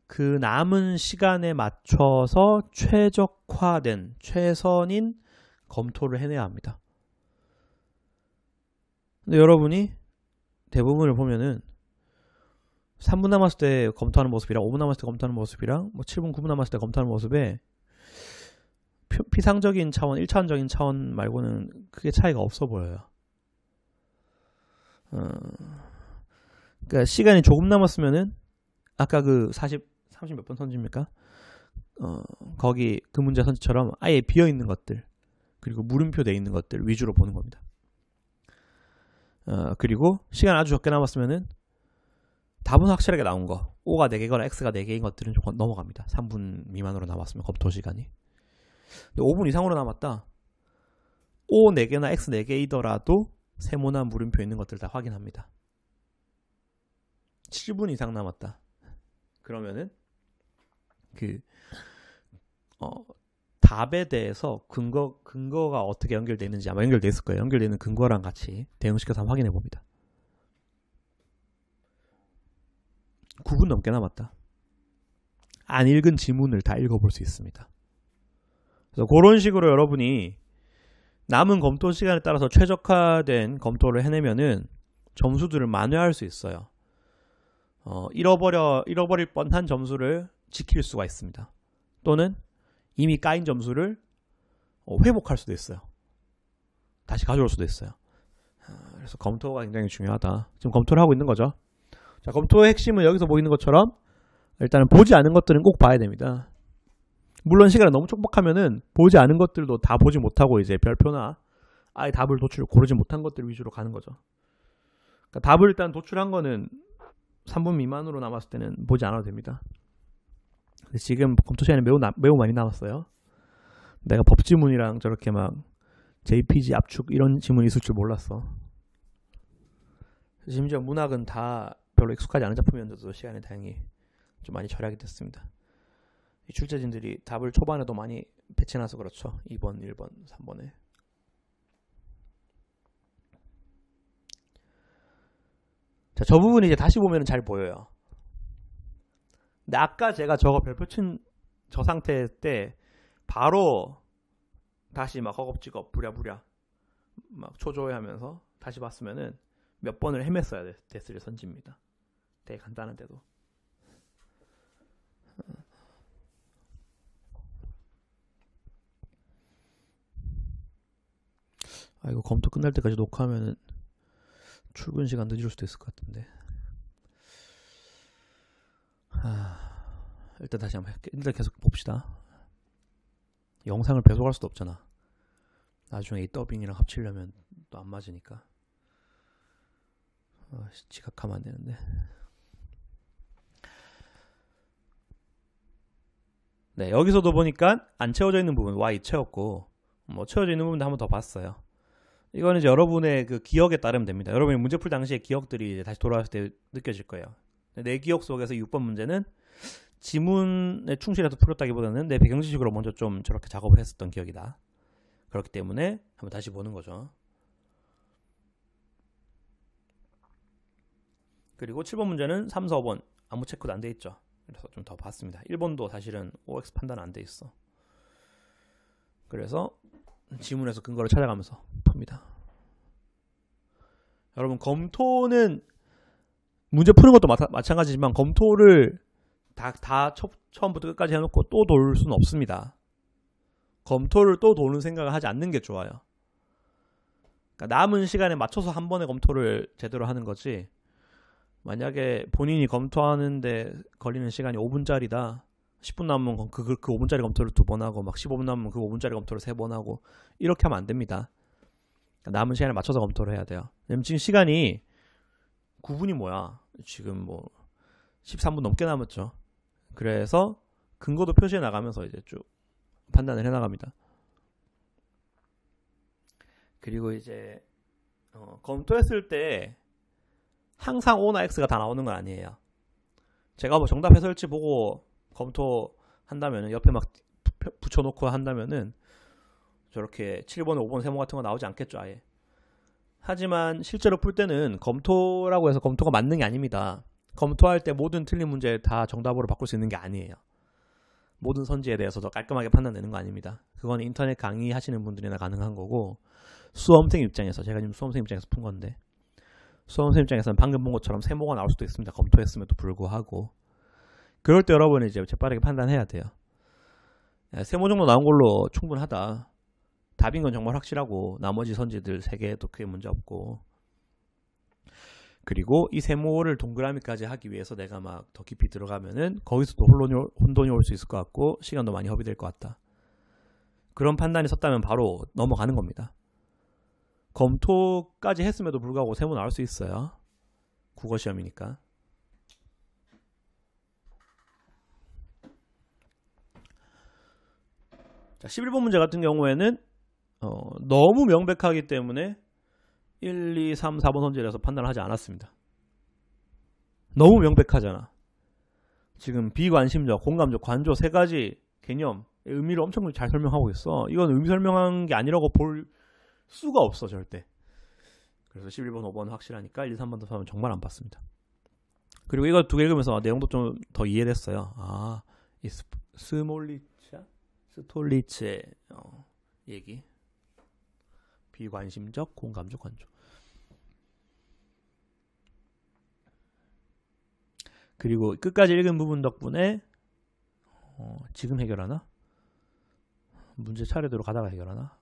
그 남은 시간에 맞춰서 최적화된 최선인 검토를 해내야 합니다. 근데 여러분이 대부분을 보면은 3분 남았을 때 검토하는 모습이랑 5분 남았을 때 검토하는 모습이랑 뭐 7분, 9분 남았을 때 검토하는 모습에 피상적인 차원, 1차원적인 차원 말고는 크게 차이가 없어 보여요. 그러니까 시간이 조금 남았으면은 아까 그 30 몇 번 선지입니까? 거기 그 문제 선지처럼 아예 비어 있는 것들 그리고 물음표 돼 있는 것들 위주로 보는 겁니다. 그리고 시간 아주 적게 남았으면은 답은 확실하게 나온 거 O가 4개거나 X가 4개인 것들은 좀 넘어갑니다. 3분 미만으로 남았으면 검토 시간이. 근데 5분 이상으로 남았다. O 4개나 X 4개이더라도 세모나 물음표 있는 것들 다 확인합니다. 7분 이상 남았다. 그러면은 답에 대해서 근거가 어떻게 연결되어 있는지 아마 연결되어 있을 거예요. 연결되는 근거랑 같이 대응시켜서 한번 확인해 봅니다. 9분 넘게 남았다. 안 읽은 지문을 다 읽어볼 수 있습니다. 그래서 그런 식으로 여러분이 남은 검토 시간에 따라서 최적화된 검토를 해내면은 점수들을 만회할 수 있어요. 잃어버릴 뻔한 점수를 지킬 수가 있습니다. 또는 이미 까인 점수를 회복할 수도 있어요. 다시 가져올 수도 있어요. 그래서 검토가 굉장히 중요하다. 지금 검토를 하고 있는 거죠. 자, 검토의 핵심은 여기서 보이는 것처럼 일단은 보지 않은 것들은 꼭 봐야 됩니다. 물론 시간이 너무 촉박하면은 보지 않은 것들도 다 보지 못하고 이제 별표나 아예 답을 고르지 못한 것들 위주로 가는 거죠. 그러니까 답을 일단 도출한 거는 3분 미만으로 남았을 때는 보지 않아도 됩니다. 근데 지금 검토 시간이 매우 많이 남았어요. 내가 법지문이랑 저렇게 막 JPG 압축 이런 지문이 있을 줄 몰랐어. 심지어 문학은 다 별로 익숙하지 않은 작품이었는데도 시간이 다행히 좀 많이 절약이 됐습니다. 이 출제진들이 답을 초반에도 많이 배치해놔서 그렇죠. 2번, 1번, 3번에. 자, 저 부분이 이제 다시 보면 잘 보여요. 근데 아까 제가 저거 별표 친 저 상태 때 바로 다시 막 허겁지겁 부랴부랴 막 초조해하면서 다시 봤으면은 몇 번을 헤맸어야 됐을 선지입니다. 되게 간단한데도. 이거 검토 끝날 때까지 녹화하면은 출근 시간 늦을 수도 있을 것 같은데. 일단 다시 한번 일단 계속 봅시다. 영상을 배속할 수도 없잖아. 나중에 이 더빙이랑 합치려면 또 안 맞으니까. 지각하면 안 되는데. 네, 여기서도 보니까 안 채워져 있는 부분 Y 채웠고 뭐 채워져 있는 부분도 한번 더 봤어요. 이거는 이제 여러분의 그 기억에 따르면 됩니다. 여러분이 문제 풀 당시의 기억들이 이제 다시 돌아왔을 때 느껴질 거예요. 내 기억 속에서 6번 문제는 지문에 충실해서 풀었다기보다는 내 배경지식으로 먼저 좀 저렇게 작업을 했었던 기억이다. 그렇기 때문에 한번 다시 보는 거죠. 그리고 7번 문제는 3, 4번 아무 체크도 안 돼 있죠. 그래서 좀 더 봤습니다. 1번도 사실은 OX 판단 안 돼 있어. 그래서 지문에서 근거를 찾아가면서 풉니다. 여러분, 검토는 문제 푸는 것도 마찬가지지만 검토를 다 처음부터 끝까지 해놓고 또 돌 수는 없습니다. 검토를 또 도는 생각을 하지 않는 게 좋아요. 그러니까 남은 시간에 맞춰서 한 번에 검토를 제대로 하는 거지, 만약에 본인이 검토하는데 걸리는 시간이 5분짜리다, 10분 남으면 그 5분짜리 검토를 2번 하고 막 15분 남으면 그 5분짜리 검토를 3번 하고 이렇게 하면 안 됩니다. 남은 시간에 맞춰서 검토를 해야 돼요. 왜냐면 지금 시간이 9분이 뭐야? 지금 뭐 13분 넘게 남았죠. 그래서 근거도 표시해 나가면서 이제 쭉 판단을 해 나갑니다. 그리고 이제 검토했을 때 항상 O나 X가 다 나오는 건 아니에요. 제가 뭐 정답 해설지 보고 검토한다면은 옆에 막 붙여놓고 한다면은 저렇게 7번, 5번 세모 같은 거 나오지 않겠죠, 아예. 하지만 실제로 풀 때는 검토라고 해서 검토가 맞는 게 아닙니다. 검토할 때 모든 틀린 문제 다 정답으로 바꿀 수 있는 게 아니에요. 모든 선지에 대해서 더 깔끔하게 판단되는 거 아닙니다. 그건 인터넷 강의 하시는 분들이나 가능한 거고, 수험생 입장에서, 제가 지금 수험생 입장에서 푼 건데, 수험생 입장에서는 방금 본 것처럼 세모가 나올 수도 있습니다. 검토했음에도 불구하고. 그럴 때 여러분이 이제 재빠르게 판단해야 돼요. 세모 정도 나온 걸로 충분하다. 답인 건 정말 확실하고 나머지 선지들 3개도 크게 문제 없고, 그리고 이 세모를 동그라미까지 하기 위해서 내가 막 더 깊이 들어가면은 거기서도 혼돈이 올 수 있을 것 같고 시간도 많이 허비될 것 같다. 그런 판단이 섰다면 바로 넘어가는 겁니다. 검토까지 했음에도 불구하고 세모 나올 수 있어요. 국어 시험이니까. 자, 11번 문제 같은 경우에는 너무 명백하기 때문에 1, 2, 3, 4번 선지에서 판단을 하지 않았습니다. 너무 명백하잖아. 지금 비관심적, 공감적, 관조 3가지 개념, 의미를 엄청 잘 설명하고 있어. 이건 의미 설명한 게 아니라고 볼 수가 없어, 절대. 그래서 11번, 5번 확실하니까 1, 2, 3번 더 사면 정말 안 봤습니다. 그리고 이거 2개 읽으면서 내용도 좀 더 이해됐어요. 아, 이 스톨리츠의 얘기. 비관심적, 공감적, 관조. 그리고 끝까지 읽은 부분 덕분에 지금 해결하나? 문제 차례대로 가다가 해결하나?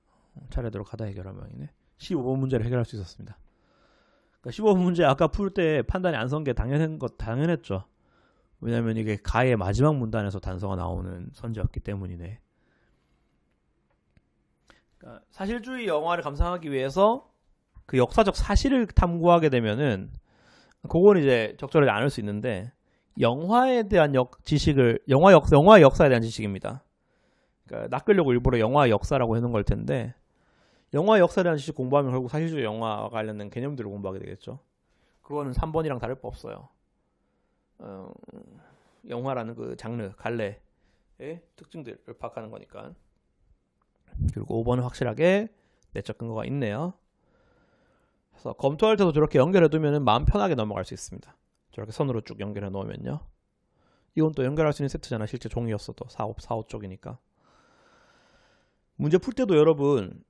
차례대로 가다 해결하면이네. 15번 문제를 해결할 수 있었습니다. 그러니까 15번 문제 아까 풀 때 판단이 안 선 게 당연했죠. 왜냐면 이게 가의 마지막 문단에서 단서가 나오는 선지였기 때문이네. 그러니까 사실주의 영화를 감상하기 위해서 그 역사적 사실을 탐구하게 되면은 그건 이제 적절하지 않을 수 있는데, 영화에 대한 지식을 영화의 역사에 대한 지식입니다. 그러니까 낚으려고 일부러 영화 역사라고 해놓은 걸 텐데, 영화 역사에 대한 지식 공부하면 결국 사실주의 영화와 관련된 개념들을 공부하게 되겠죠. 그거는 3번이랑 다를 바 없어요. 영화라는 그 장르, 갈래의 특징들을 파악하는 거니까. 그리고 5번은 확실하게 내적 근거가 있네요. 그래서 검토할 때도 저렇게 연결해 두면 마음 편하게 넘어갈 수 있습니다. 저렇게 선으로 쭉 연결해 놓으면요. 이건 또 연결할 수 있는 세트잖아. 실제 종이였어도 4호 쪽이니까. 문제 풀 때도 여러분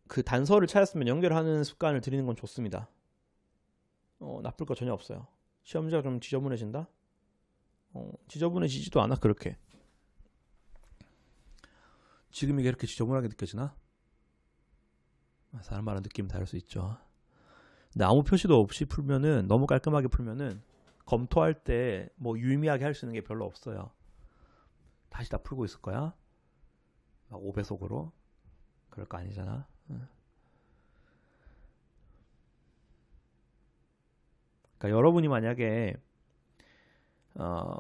그 단서를 찾았으면 연결하는 습관을 들이는 건 좋습니다. 나쁠 거 전혀 없어요. 시험지가 좀 지저분해진다? 지저분해지지도 않아. 그렇게. 지금 이게 이렇게 지저분하게 느껴지나? 사람마다 느낌 다를 수 있죠. 근데 아무 표시도 없이 풀면은, 너무 깔끔하게 풀면은 검토할 때 뭐 유의미하게 할 수 있는 게 별로 없어요. 다시 다 풀고 있을 거야. 막 5배속으로. 그럴 거 아니잖아. 그러니까 여러분이 만약에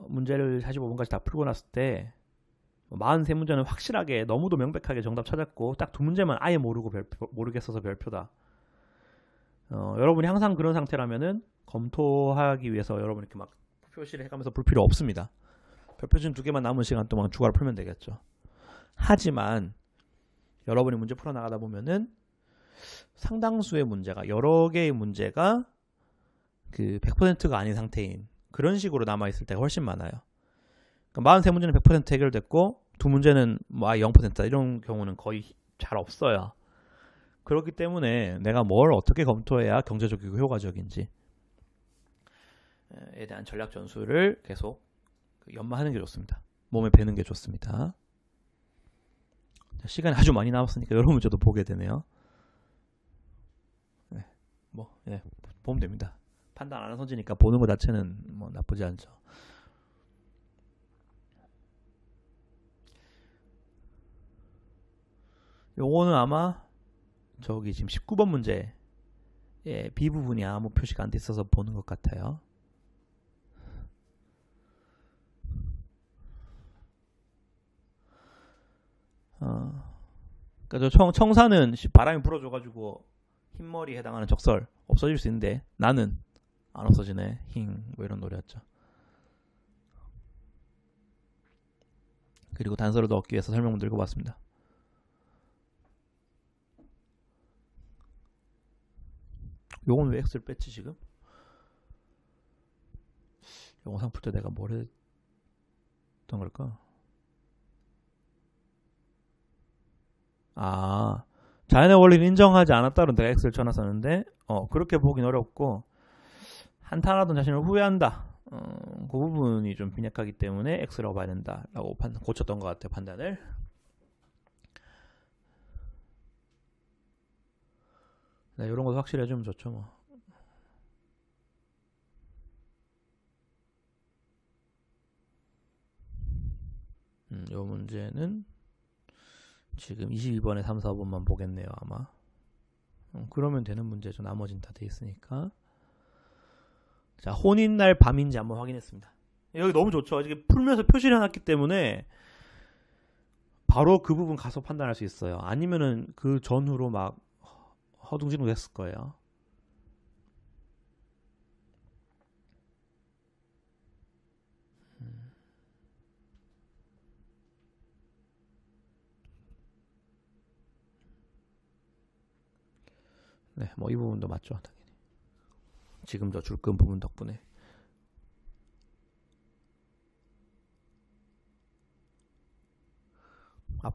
문제를 45분까지 다 풀고 났을 때 43문제는 확실하게 너무도 명백하게 정답 찾았고 딱 2문제만 아예 모르겠어서 별표다. 여러분이 항상 그런 상태라면은 검토하기 위해서 여러분이 이렇게 막 표시를 해가면서 풀 필요 없습니다. 별표준 2개만 남은 시간 동안 추가로 풀면 되겠죠. 하지만 여러분이 문제 풀어나가다 보면은 상당수의 문제가, 여러 개의 문제가 그 100%가 아닌 상태인 그런 식으로 남아있을 때가 훨씬 많아요. 그러니까 43문제는 100% 해결됐고 2문제는 뭐 0%다. 이런 경우는 거의 잘 없어요. 그렇기 때문에 내가 뭘 어떻게 검토해야 경제적이고 효과적인지에 대한 전략 전술을 계속 연마하는 게 좋습니다. 몸에 배는 게 좋습니다. 시간이 아주 많이 남았으니까 여러 문제도 보게 되네요. 보면 됩니다. 판단 안 하는 선지니까 보는 것 자체는 뭐 나쁘지 않죠. 요거는 아마 저기 지금 19번 문제 B 부분이 아무 표시가 안 돼 있어서 보는 것 같아요. 그러니까 저 청사는 바람이 불어줘가지고 흰머리에 해당하는 적설 없어질 수 있는데 나는 안 없어지네. 뭐 이런 노래였죠. 그리고 단서를 더 얻기 위해서 설명문 읽어봤습니다. 요건 왜 X를 뺐지 지금? 영상 풀 때 내가 뭘 했던 걸까? 자연의 원리를 인정하지 않았다로 내가 X를 쳐놨었는데 그렇게 보긴 어렵고 한탄하던 자신을 후회한다. 그 부분이 좀 빈약하기 때문에 X라고 봐야 된다라고 고쳤던 것 같아요. 판단을. 네, 이런 거 확실해지면 좋죠 뭐. 요 문제는 지금 22번에 3, 4번만 보겠네요 아마. 그러면 되는 문제죠. 나머지는 다 돼 있으니까. 자, 혼인날 밤인지 한번 확인했습니다. 여기 너무 좋죠. 이게 풀면서 표시를 해놨기 때문에 바로 그 부분 가서 판단할 수 있어요. 아니면은 그 전후로 막 허둥지둥 됐을 거예요. 네, 뭐 이 부분도 맞죠, 당연히. 지금 저 줄금 부분 덕분에.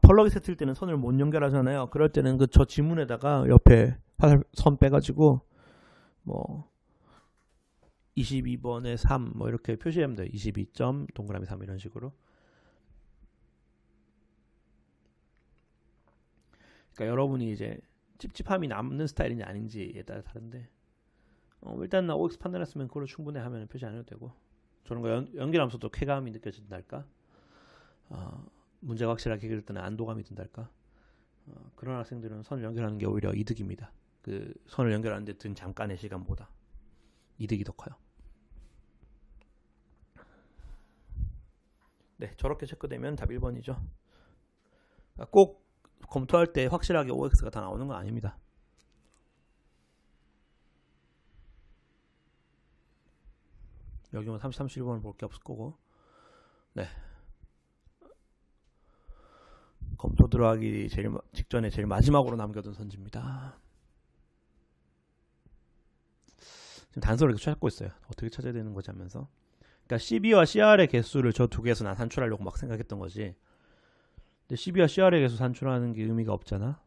펄럭이 세트일 때는 선을 못 연결하잖아요. 그럴 때는 그 저 지문에다가 옆에 선 빼가지고 뭐 22번에 3 뭐 이렇게 표시하면 돼요. 22점 동그라미 3 이런 식으로. 그러니까 여러분이 이제 찝찝함이 남는 스타일인지 아닌지에 따라 다른데 일단 나 OX 판단했으면 그걸로 충분해 하면 표시 안 해도 되고 저런 거 연결하면서도 쾌감이 느껴진달까 문제가 확실하게 해결될 때는 안도감이 든달까 그런 학생들은 선을 연결하는 게 오히려 이득입니다. 그 선을 연결하는 데 든 잠깐의 시간보다 이득이 더 커요. 네, 저렇게 체크되면 답 1번이죠. 꼭 검토할 때 확실하게 OX가 다 나오는 건 아닙니다. 여기만 30, 31번을 볼 게 없을 거고. 네. 검토 들어가기 직전에 제일 마지막으로 남겨둔 선지입니다. 지금 단서를 계속 찾고 있어요. 어떻게 찾아야 되는 거지 하면서. 그러니까 CB와 CR의 개수를 저 두 개에서 난 산출하려고 막 생각했던 거지. 근데 CB와 CR의 개수 산출하는 게 의미가 없잖아.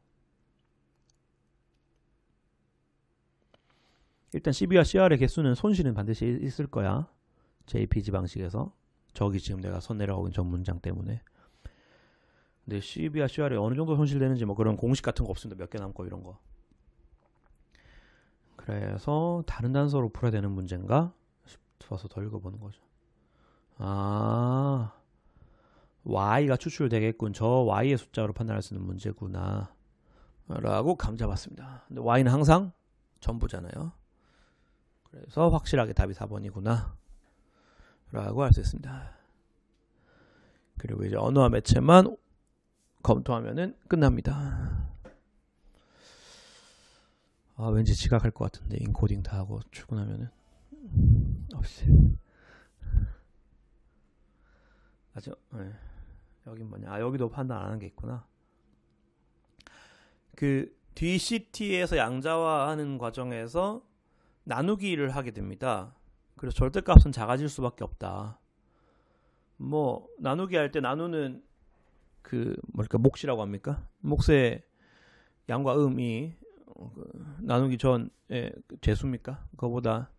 일단 CB와 CR의 개수는 손실은 반드시 있을 거야. JPG 방식에서. 저기 지금 내가 선 내려가고 있는 저 문장 때문에. 근데 CB와 CR이 어느 정도 손실되는지 뭐 그런 공식 같은 거 없습니다. 몇 개 남고 이런 거. 그래서 다른 단서로 풀어야 되는 문제인가 싶어서 더 읽어보는 거죠. Y가 추출되겠군. 저 Y의 숫자로 판단할 수 있는 문제구나 라고 감잡았습니다. 근데 Y는 항상 전부잖아요. 그래서 확실하게 답이 4번이구나 라고 할 수 있습니다. 그리고 이제 언어와 매체만 검토하면은 끝납니다. 왠지 지각할 것 같은데 인코딩 다 하고 출근하면은 네. 여긴 뭐냐? 여기도 판단 안 하는 게 있구나. 그 DCT에서 양자화하는 과정에서 나누기를 하게 됩니다. 그래서 절대값은 작아질 수밖에 없다. 뭐 나누기 할 때 나누는 그 뭘까 몫이라고 합니까? 몫의 양과 음이 나누기 전에 재수입니까? 그거보다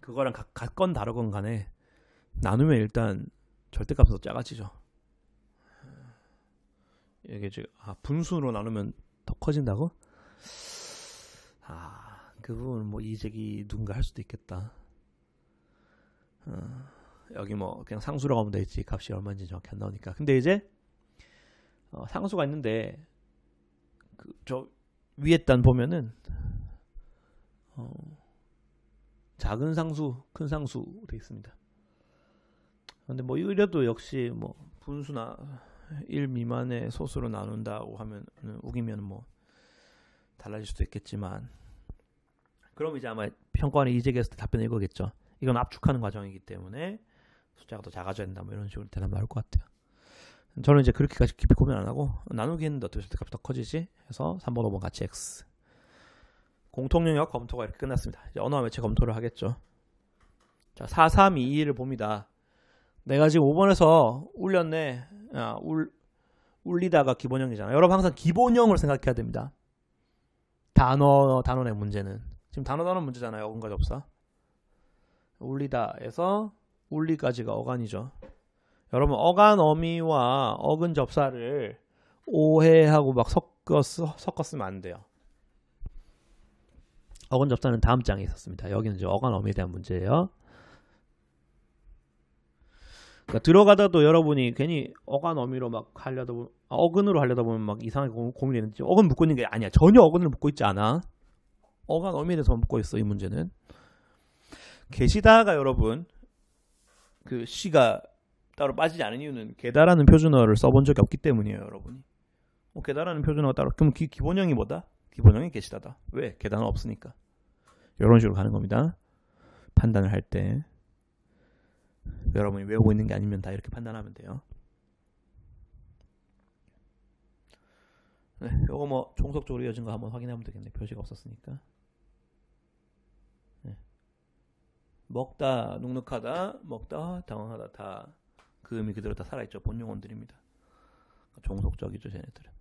그거랑 같건 다르건 간에 나누면 일단 절대값은 더 작아지죠. 이게 지금 분수로 나누면 더 커진다고? 그 부분은 뭐 이의제기 누군가 할 수도 있겠다. 여기 뭐 그냥 상수라고 하면 되지 값이 얼마인지 정확히 안 나오니까. 근데 이제 상수가 있는데 저 위에 단 보면은 작은 상수, 큰 상수 돼 있습니다. 근데 뭐 이래도 역시 뭐 분수나 1 미만의 소수로 나눈다고 하면 우기면 뭐 달라질 수도 있겠지만, 그럼 이제 아마 평가원이 이 제기했을 때 답변을 이거겠죠. 이건 압축하는 과정이기 때문에 숫자가 더 작아져야 된다, 뭐 이런 식으로 대답 나올 것 같아요. 저는 이제 그렇게까지 깊이 고민 안 하고 나누기 했는데 어떻게 절대값이 더 커지지 해서 3번 5번 같이 X. 공통영역 검토가 이렇게 끝났습니다. 이제 언어와 매체 검토를 하겠죠. 자, 4322를 봅니다. 내가 지금 5번에서 울렸네. 울리다가 기본형이잖아. 여러분 항상 기본형으로 생각해야 됩니다. 단어의 문제는 지금 단어 문제잖아요. 어근과 접사. 울리다에서 울리까지가 어간이죠. 여러분 어간 어미와 어근 접사를 오해하고 막 섞었으면 안 돼요. 어근 접사는 다음 장에 있었습니다. 여기는 이제 어간 어미에 대한 문제예요. 그러니까 들어가다도 여러분이 괜히 어간 어미로 막 하려다 보면, 어근으로 하려다 보면 막 이상하게 고민되는지, 어근 묶고 있는 게 아니야. 전혀 어근을 묶고 있지 않아. 어간 어미에 대해서 묶고 있어. 이 문제는 계시다가 여러분 그 시가 따로 빠지지 않은 이유는 게다라는 표준어를 써본 적이 없기 때문이에요. 여러분이 게다라는 표준어가 따로, 그럼 기본형이 뭐다? 기본형이 계시다다. 왜? 게다는 없으니까. 이런 식으로 가는 겁니다. 판단을 할 때 여러분이 외우고 있는 게 아니면 다 이렇게 판단하면 돼요. 네, 요거 뭐 종속적으로 이어진 거 한번 확인하면 되겠네. 표시가 없었으니까. 네. 먹다 눅눅하다, 먹다 당황하다, 다 그 의미 그대로 다 살아있죠. 본용어들입니다. 종속적이죠, 쟤네들은.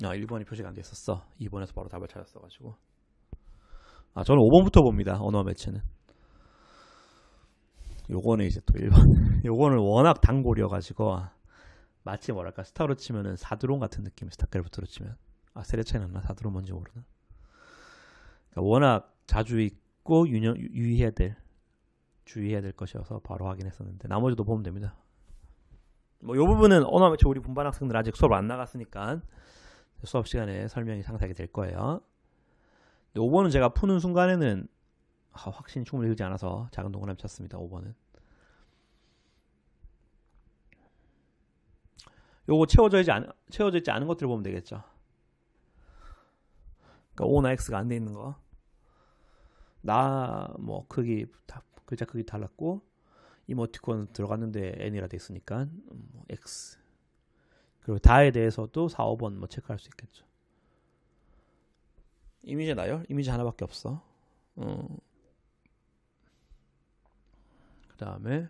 아, 1번이 표시가 안 돼 있었어. 2번에서 바로 답을 찾았어가지고. 아, 저는 5번부터 봅니다. 언어와 매체는. 요거는 이제 또 1번. 요거는 워낙 단골이어가지고, 마치 뭐랄까, 스타로 치면은 사드론 같은 느낌이, 스타크래프트로 치면. 아, 세대 차이 났나? 사드론 뭔지 모르나? 그러니까 워낙 자주 있고, 주의해야 될 것이어서 바로 확인했었는데, 나머지도 보면 됩니다. 뭐, 요 부분은 언어와 매체 우리 분반 학생들 아직 수업 안 나갔으니까, 수업 시간에 설명이 상세하게 될 거예요. 5번은 제가 푸는 순간에는 확신이 충분히 들지 않아서 작은 동그라미 쳤습니다. 5번은. 요거 채워져 있지 않은 것들을 보면 되겠죠. 그러니까 O나 X가 안 돼 있는 거. 뭐 크기, 글자 크기 달랐고, 이모티콘 들어갔는데 N이라 돼 있으니까 X. 그리고 다에 대해서도 4, 5번 뭐 체크할 수 있겠죠. 이미지 나요? 이미지 하나밖에 없어. 그 다음에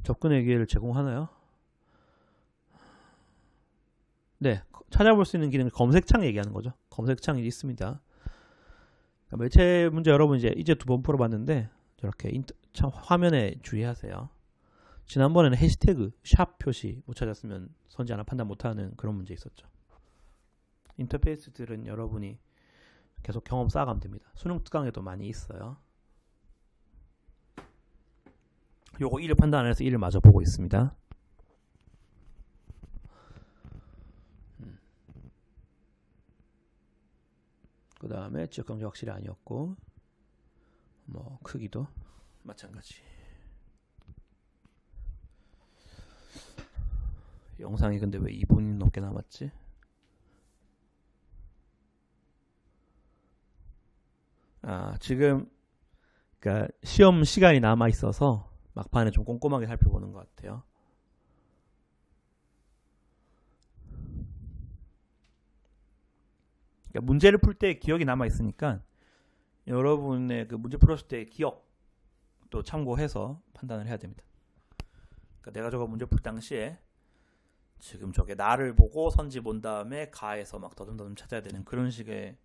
접근의 기회를 제공하나요? 네, 찾아볼 수 있는 기능, 검색창 얘기하는 거죠. 검색창이 있습니다. 그러니까 매체 문제 여러분 이제 2번 풀어봤는데 저렇게 화면에 주의하세요. 지난번에는 해시태그 샵 표시 못 찾았으면 선지 하나 판단 못하는 그런 문제 있었죠. 인터페이스들은 여러분이 계속 경험 쌓아가면 됩니다. 수능 특강에도 많이 있어요. 요거 1을 판단 안 해서 1을 마저 보고 있습니다. 그 다음에 지역 강조 확실히 아니었고, 뭐 크기도 마찬가지. 영상이 근데 왜 2분이 넘게 남았지? 아, 지금 그러니까 시험 시간이 남아 있어서 막판에 좀 꼼꼼하게 살펴보는 것 같아요. 그러니까 문제를 풀 때 기억이 남아 있으니까 여러분의 그 문제 풀었을 때 기억도 참고해서 판단을 해야 됩니다. 그러니까 내가 저거 문제 풀 당시에 지금 저게 나를 보고 선지 본 다음에 가에서 막 더듬더듬 찾아야 되는 그런 식의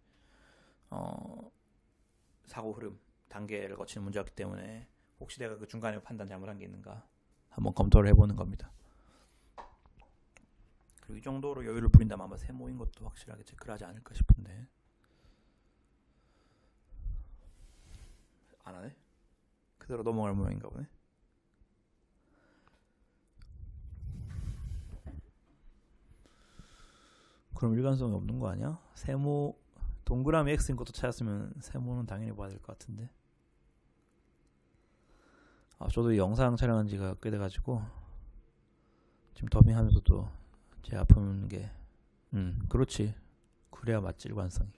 사고 흐름 단계를 거치는 문제였기 때문에 혹시 내가 그 중간에 판단 잘못한 게 있는가 한번 검토를 해보는 겁니다. 그리고 이 정도로 여유를 부린다면 아마 세모인 것도 확실하게 체크를 하지 않을까 싶은데 안 하네? 그대로 넘어갈 모양인가 보네. 그럼 일관성이 없는 거 아니야? 세모 동그라미 X인 것도 찾았으면 세모는 당연히 봐야 될 것 같은데. 저도 이 영상 촬영한 지가 꽤 돼가지고 지금 더빙하면서도 제 아픈 게 그렇지. 그래야 맞지 일관성이.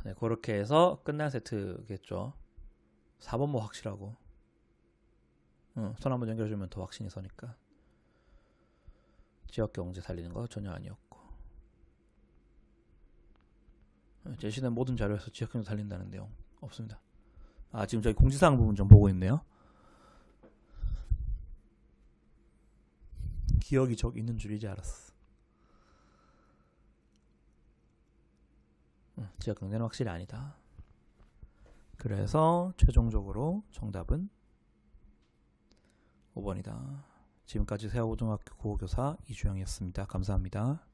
네, 그렇게 해서 끝난 세트겠죠. 4번 뭐 확실하고 손 한번 연결해주면 더 확신이 서니까. 지역경제 살리는 거 전혀 아니었고 제시된 모든 자료에서 지역경제 살린다는 내용 없습니다. 지금 저기 공지사항 부분 좀 보고 있네요. 기억이 저기 있는 줄이지 알았어. 지역경제는 확실히 아니다. 그래서 최종적으로 정답은 5번이다. 지금까지 세화고등학교 국어교사 이주영이었습니다. 감사합니다.